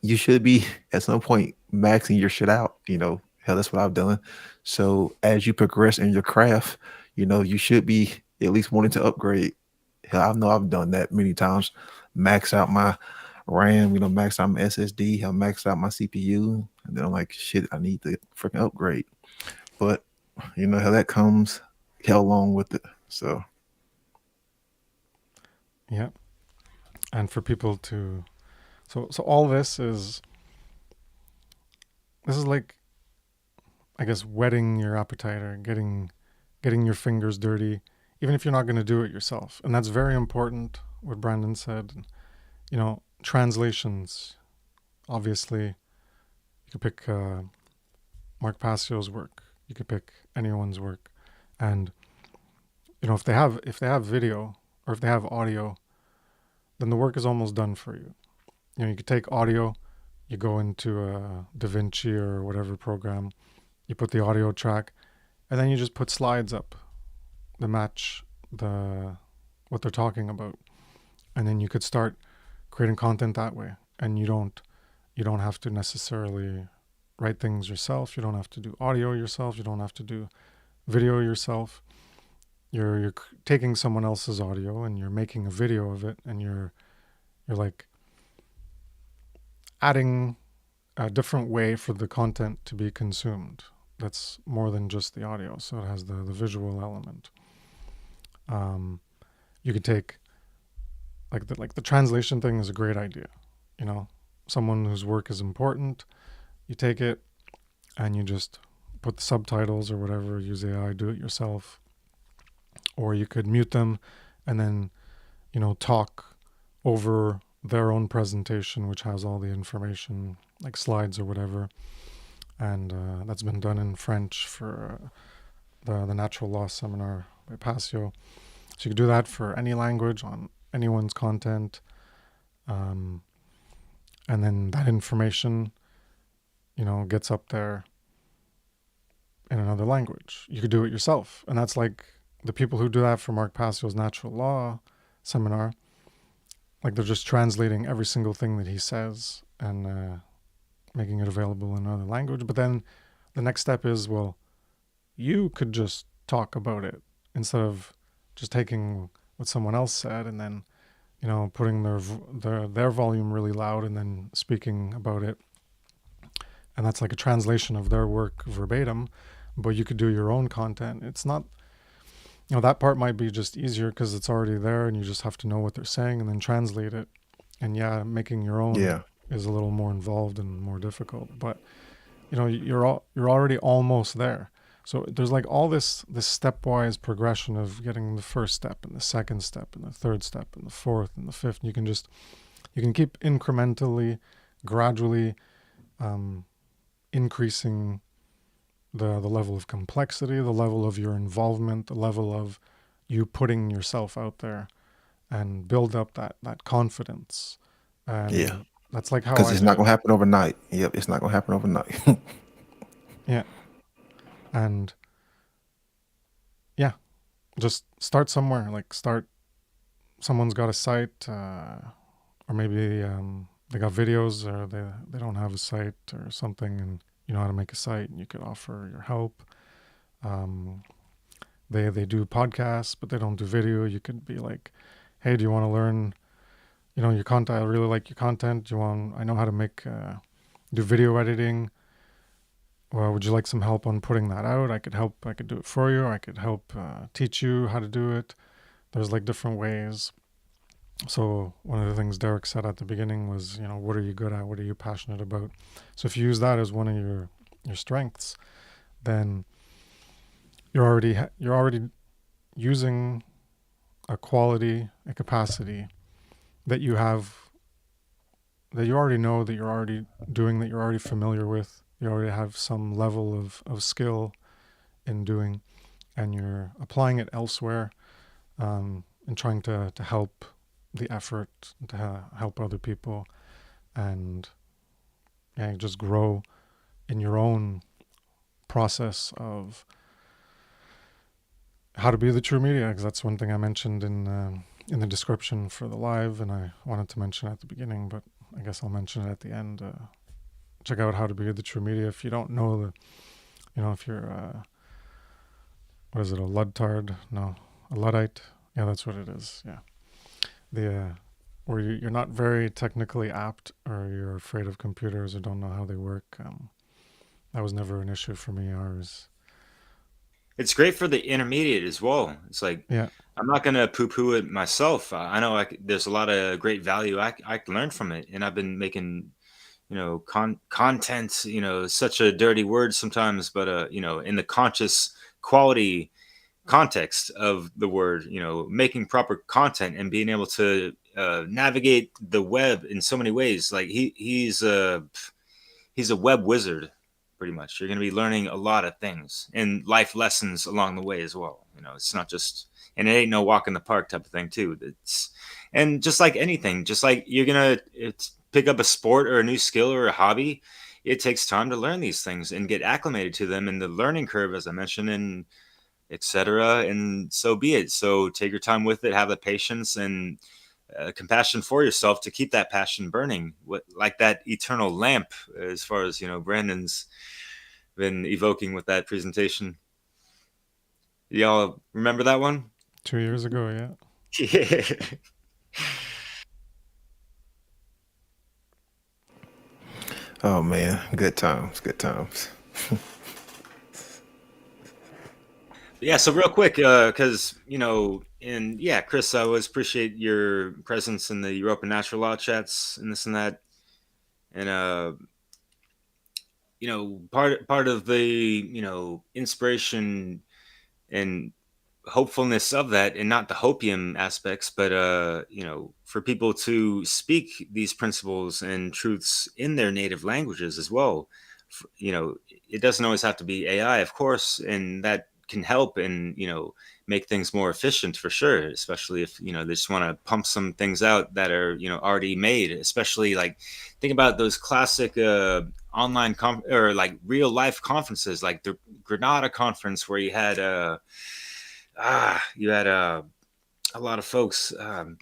you should be at some point maxing your shit out. Hell, that's what I've done. So as you progress in your craft, you should be at least wanting to upgrade. Hell, I know I've done that many times. Max out my RAM, max out my SSD, I max out my CPU, and then I'm like, shit, I need to freaking upgrade. But how that comes hell along with it. So Yeah. And for people to so all this is like, I guess, whetting your appetite, or getting your fingers dirty, even if you're not going to do it yourself. And that's very important, what Brandon said. Translations, obviously, you could pick Mark Passio's work, you could pick anyone's work, and if they have video, or if they have audio, then the work is almost done for you. You could take audio, you go into DaVinci or whatever program, you put the audio track, and then you just put slides up that match the what they're talking about, and then you could start creating content that way. And you don't have to necessarily write things yourself. You don't have to do audio yourself. You don't have to do video yourself. You're taking someone else's audio and you're making a video of it, and you're like adding a different way for the content to be consumed. That's more than just the audio. So it has the visual element. You could take like the translation thing is a great idea. You know, someone whose work is important, you take it and you just put the subtitles or whatever, use AI, do it yourself. Or you could mute them and then, talk over their own presentation, which has all the information, like slides or whatever. And that's been done in French for the natural law seminar by Passio. So you could do that for any language on anyone's content. And then that information, gets up there in another language. You could do it yourself. And that's like the people who do that for Mark Passio's natural law seminar. Like they're just translating every single thing that he says and making it available in another language. But then the next step is, well, you could just talk about it instead of just taking what someone else said and then, putting their volume really loud and then speaking about it. And that's like a translation of their work verbatim, but you could do your own content. It's not, that part might be just easier because it's already there and you just have to know what they're saying and then translate it. And yeah, making your own Yeah. is a little more involved and more difficult, but you're already almost there. So there's like all this stepwise progression of getting the first step and the second step and the third step and the fourth and the fifth. And you can keep incrementally, gradually increasing the level of complexity, the level of your involvement, the level of you putting yourself out there, and build up that confidence. Yeah. And that's like how Because I it's did not it. gonna happen overnight. Yep, it's not gonna happen overnight. Yeah. And yeah, just start somewhere. Like start, someone's got a site, or maybe they got videos, or they don't have a site or something, and you know how to make a site, and you could offer your help. Um, they do podcasts, but they don't do video. You could be like, hey, do you want to learn, your content? I really like your content. Do you want? I know how to make do video editing. Well, would you like some help on putting that out? I could help. I could do it for you. Or I could help teach you how to do it. There's like different ways. So one of the things Derek said at the beginning was, what are you good at? What are you passionate about? So if you use that as one of your strengths, then you're already using a quality, a capacity that you have, that you already know, that you're already doing, that you're already familiar with. You already have some level of skill in doing, and you're applying it elsewhere, and trying to help the effort, to help other people, and yeah, just grow in your own process of how to be the true media. Because that's one thing I mentioned in the description for the live, and I wanted to mention at the beginning, but I guess I'll mention it at the end. Check out How to Be the True Media if you don't know if you're what is it, a Ludtard? No, a Luddite. Yeah, that's what it is. Yeah, the where you're not very technically apt, or you're afraid of computers or don't know how they work. That was never an issue for me. Ours, It's great for the intermediate as well. It's like yeah, I'm not gonna poo-poo it myself. I know there's a lot of great value I can learn from it, and I've been making content. Such a dirty word sometimes, but in the conscious quality context of the word, making proper content and being able to navigate the web in so many ways. Like he's a web wizard, pretty much. You're going to be learning a lot of things and life lessons along the way as well. It's not just, and it ain't no walk in the park type of thing too. And just like anything, just like you're going to pick up a sport or a new skill or a hobby, it takes time to learn these things and get acclimated to them. And the learning curve, as I mentioned, and etc. And so be it. So take your time with it, have the patience and compassion for yourself to keep that passion burning, like that eternal lamp, as far as Brandon's been evoking with that presentation. Y'all remember that one? 2 years ago, yeah. Yeah. Oh man, good times, good times. Yeah, so real quick, because and yeah, Chris, I always appreciate your presence in the Europe and Natural Law chats and this and that, and part of the inspiration and hopefulness of that, and not the hopium aspects, but for people to speak these principles and truths in their native languages as well. It doesn't always have to be AI, of course, and that can help and make things more efficient for sure, especially if they just want to pump some things out that are already made. Especially like think about those classic online or like real life conferences, like the Granada conference, where you had a lot of folks, John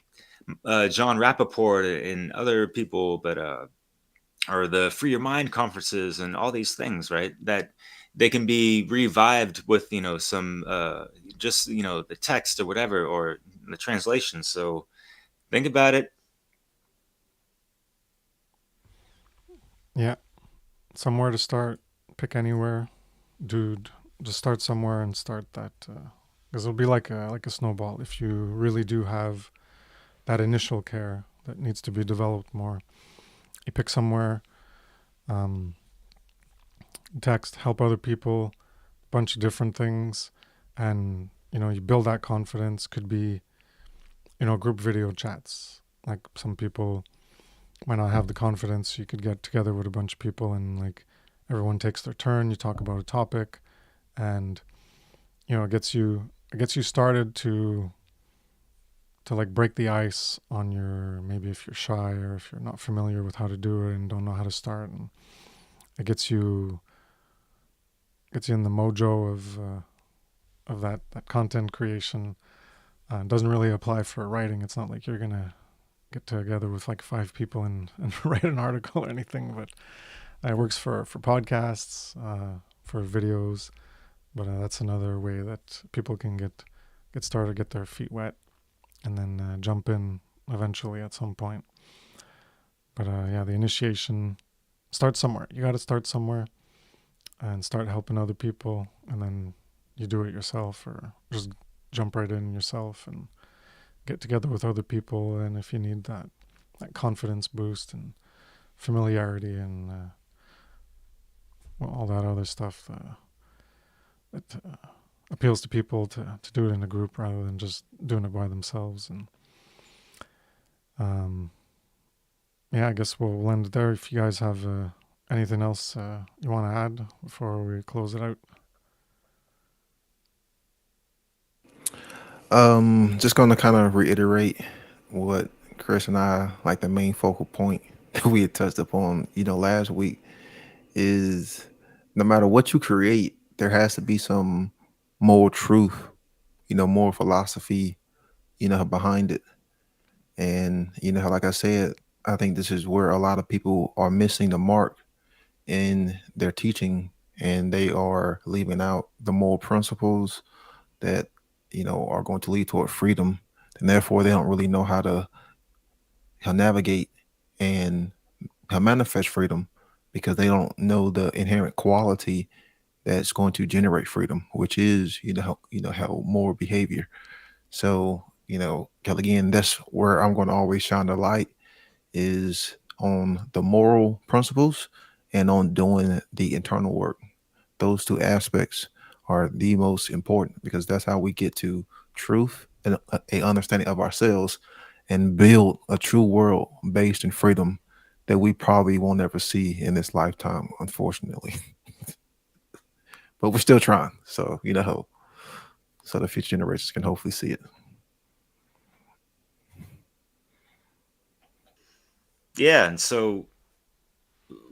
Rappaport and other people, but or the Free Your Mind conferences and all these things, right? That they can be revived with some just the text or whatever, or the translation. So think about it. Yeah, somewhere to start. Pick anywhere, dude. Just start somewhere and start that. Because it'll be like a snowball. If you really do have that initial care that needs to be developed more, you pick somewhere, um, text, help other people, bunch of different things, and you build that confidence. Could be group video chats. Like some people might not have the confidence. You could get together with a bunch of people and like everyone takes their turn. You talk about a topic, and it gets you started to like break the ice on your, maybe if you're shy or if you're not familiar with how to do it and don't know how to start, and it gets you in the mojo of that content creation. It doesn't really apply for writing. It's not like you're gonna get together with like 5 people and write an article or anything, but it works for podcasts, for videos. But that's another way that people can get started, get their feet wet, and then jump in eventually at some point. But yeah, the initiation, start somewhere. You got to start somewhere and start helping other people, and then you do it yourself, or just jump right in yourself and get together with other people. And if you need that confidence boost and familiarity and well, all that other stuff that appeals to people to do it in a group rather than just doing it by themselves. And um, yeah, I guess we'll end it there. If you guys have anything else you want to add before we close it out. Just gonna kind of reiterate what Chris and I like the main focal point that we had touched upon, last week is no matter what you create, there has to be some more truth, more philosophy, behind it. And like I said, I think this is where a lot of people are missing the mark in their teaching, and they are leaving out the moral principles that are going to lead toward freedom, and therefore they don't really know how navigate and how manifest freedom, because they don't know the inherent quality that's going to generate freedom, which is how moral behavior. So 'cause again, that's where I'm going to always shine the light, is on the moral principles and on doing the internal work. Those two aspects are the most important, because that's how we get to truth and a understanding of ourselves, and build a true world based in freedom that we probably won't ever see in this lifetime, unfortunately. But we're still trying. So, so the future generations can hopefully see it. Yeah, and so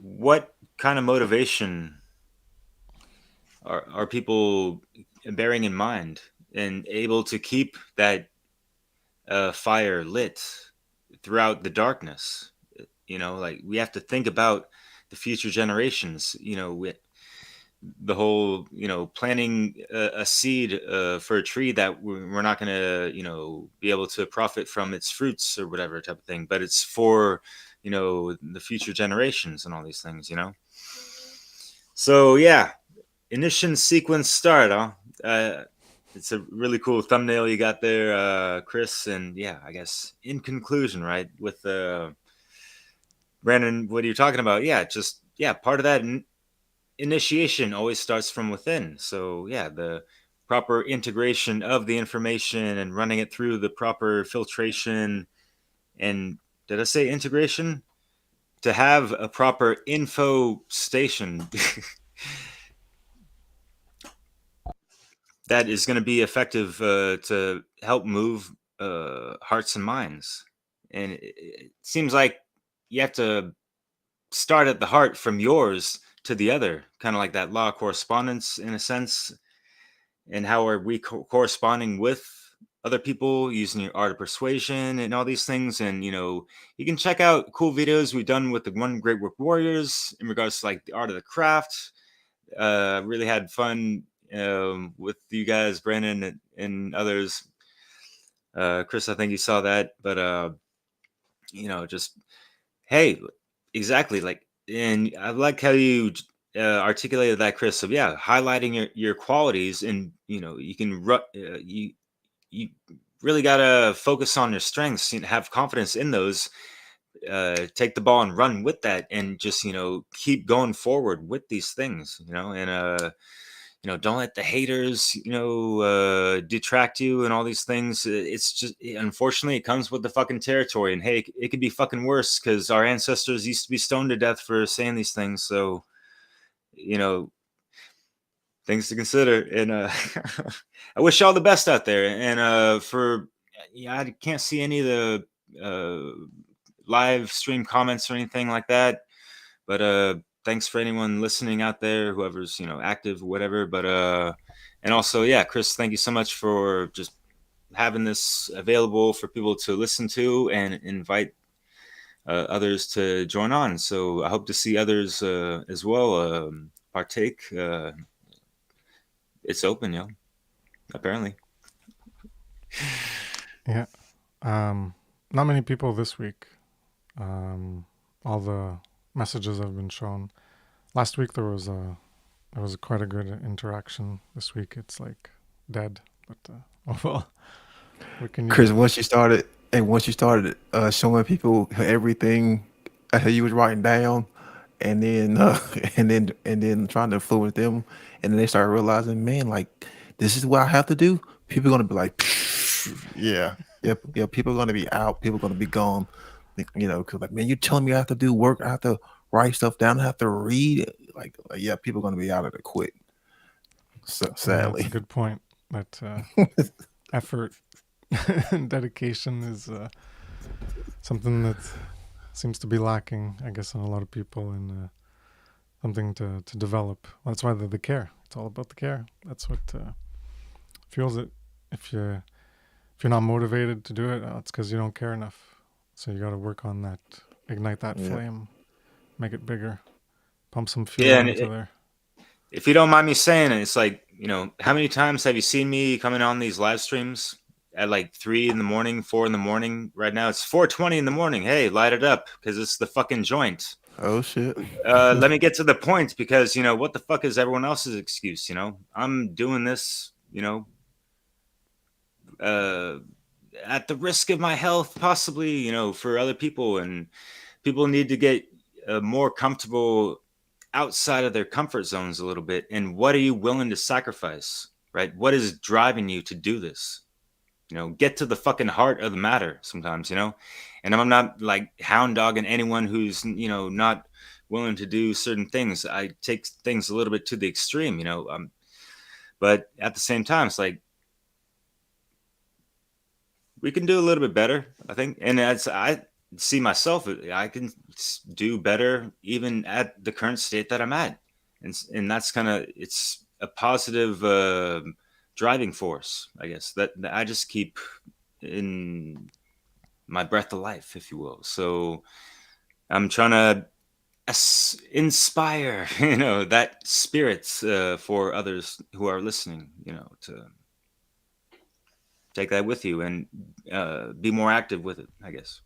what kind of motivation are people bearing in mind and able to keep that fire lit throughout the darkness. Like we have to think about the future generations. The whole planting a seed for a tree that we're not going to be able to profit from its fruits or whatever type of thing, but it's for the future generations and all these things. So yeah, ignition sequence start, huh? It's a really cool thumbnail you got there, Chris. And yeah, I guess in conclusion, right, with Brandon, what are you talking about? Yeah, just part of that initiation always starts from within. So yeah, the proper integration of the information and running it through the proper filtration. And did I say integration? To have a proper info station that is going to be effective to help move hearts and minds. And it seems like you have to start at the heart from yours to the other, kind of like that law of correspondence in a sense. And how are we corresponding with other people using your art of persuasion and all these things? And you can check out cool videos we've done with the One Great Work Warriors in regards to like the art of the craft. Really had fun with you guys, Brandon, and others. Chris, I think you saw that, but just hey, exactly, like, and I like how you articulated that, Chris. So yeah, highlighting your qualities, and you can you really gotta focus on your strengths and have confidence in those. Take the ball and run with that, and just keep going forward with these things. And don't let the haters detract you and all these things. It's just, unfortunately, it comes with the fucking territory. And hey, it could be fucking worse because our ancestors used to be stoned to death for saying these things. So you know things to consider. And I wish y'all the best out there. And for yeah, I can't see any of the live stream comments or anything like that. But thanks for anyone listening out there, whoever's active, whatever. But and also, yeah, Chris, thank you so much for just having this available for people to listen to and invite others to join on. So I hope to see others as well partake. It's open, apparently. Yeah. Not many people this week. All the messages have been shown. Last week there was quite a good interaction. This week it's like dead. But oh well. What can you Chris, do? once you started showing people everything how you was writing down, and then and then trying to influence them, and then they start realizing, man, like this is what I have to do. People are gonna be like, yeah, yeah. People are gonna be out. People are gonna be gone. Because like, man, you're telling me I have to do work. I have to write stuff down. I have to read. Like yeah, people are gonna be out of it quick. So Yeah, it's a sadly. good point. That effort and dedication is something that seems to be lacking, I guess, in a lot of people, and something to develop. Well, that's why the care. It's all about the care. That's what fuels it. If you if you're not motivated to do it, it's because you don't care enough. So you got to work on that, ignite that Yeah. flame, make it bigger, pump some Yeah, fuel and into there. if you don't mind me saying it, it's like, how many times have you seen me coming on these live streams at like 3 in the morning, 4 in the morning? Right now it's 4:20 in the morning. Hey, light it up because it's the fucking joint. Oh shit. Let me get to the point, because what the fuck is everyone else's excuse? I'm doing this, uh, at the risk of my health, possibly, for other people, and people need to get more comfortable outside of their comfort zones a little bit. And what are you willing to sacrifice? Right? What is driving you to do this? Get to the fucking heart of the matter sometimes. And I'm not like hound dogging anyone who's not willing to do certain things. I take things a little bit to the extreme. But at the same time, it's like we can do a little bit better, I think. And as I see myself, I can do better even at the current state that I'm at. And that's kind of, it's a positive driving force, I guess, that I just keep in my breath of life, if you will. So I'm trying to inspire, that spirit for others who are listening, to take that with you and be more active with it, I guess.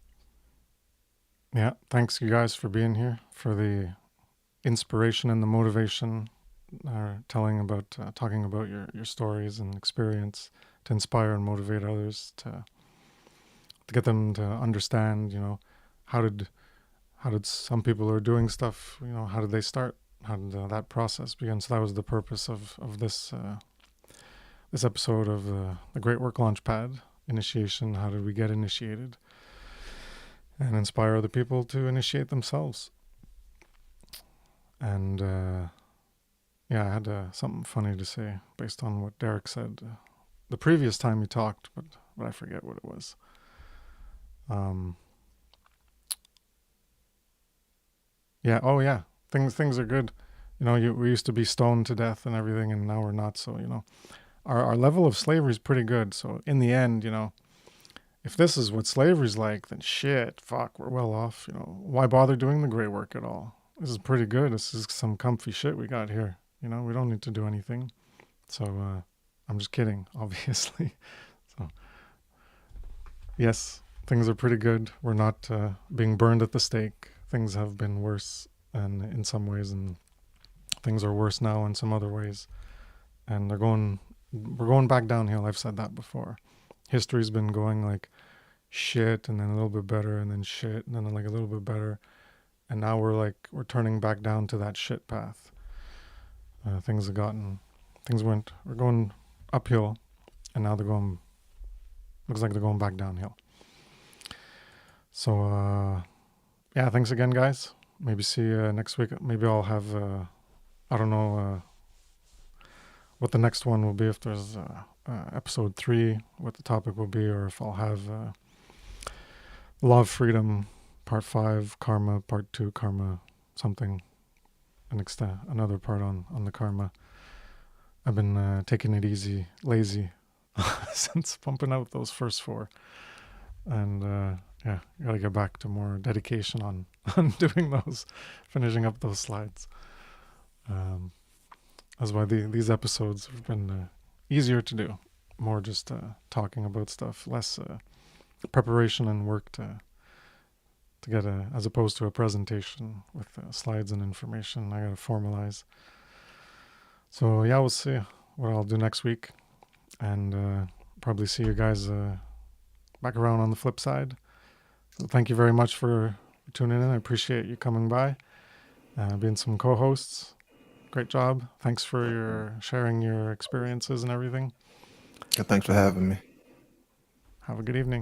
Yeah, thanks you guys for being here, for the inspiration and the motivation, talking about your stories and experience to inspire and motivate others to get them to understand, how did some people are doing stuff, how did they start, how did that process begin. So that was the purpose of this episode of the Great Work Launchpad initiation. How did we get initiated and inspire other people to initiate themselves? And yeah, I had something funny to say based on what Derek said the previous time he talked, but I forget what it was. Yeah. Oh, yeah. Things are good. We used to be stoned to death and everything, and now we're not. So our level of slavery is pretty good. So in the end, if this is what slavery's like, then shit, fuck, we're well off. Why bother doing the great work at all? This is pretty good. This is some comfy shit we got here. We don't need to do anything. So I'm just kidding, obviously. So yes, things are pretty good. We're not being burned at the stake. Things have been worse, and in some ways, and things are worse now in some other ways. And we're going back downhill. I've said that before. History's been going like shit, and then a little bit better, and then shit, and then like a little bit better, and now we're turning back down to that shit path. We're going uphill, and now looks like they're going back downhill. So yeah, thanks again, guys. Maybe see you next week. Maybe I'll have I don't know what the next one will be, if there's episode 3, what the topic will be, or if I'll have Law of Freedom part 5, Karma part 2, Karma something, another part on the Karma. I've been taking it easy, lazy since pumping out those first 4, and yeah, gotta get back to more dedication on doing those, finishing up those slides. That's why these episodes have been easier to do, more just talking about stuff, less preparation and work to get as opposed to a presentation with slides and information I gotta formalize. So yeah, we'll see what I'll do next week, and probably see you guys back around on the flip side. So thank you very much for tuning in. I appreciate you coming by, being some co-hosts. Great job. Thanks for sharing your experiences and everything. Thanks for having me. Have a good evening.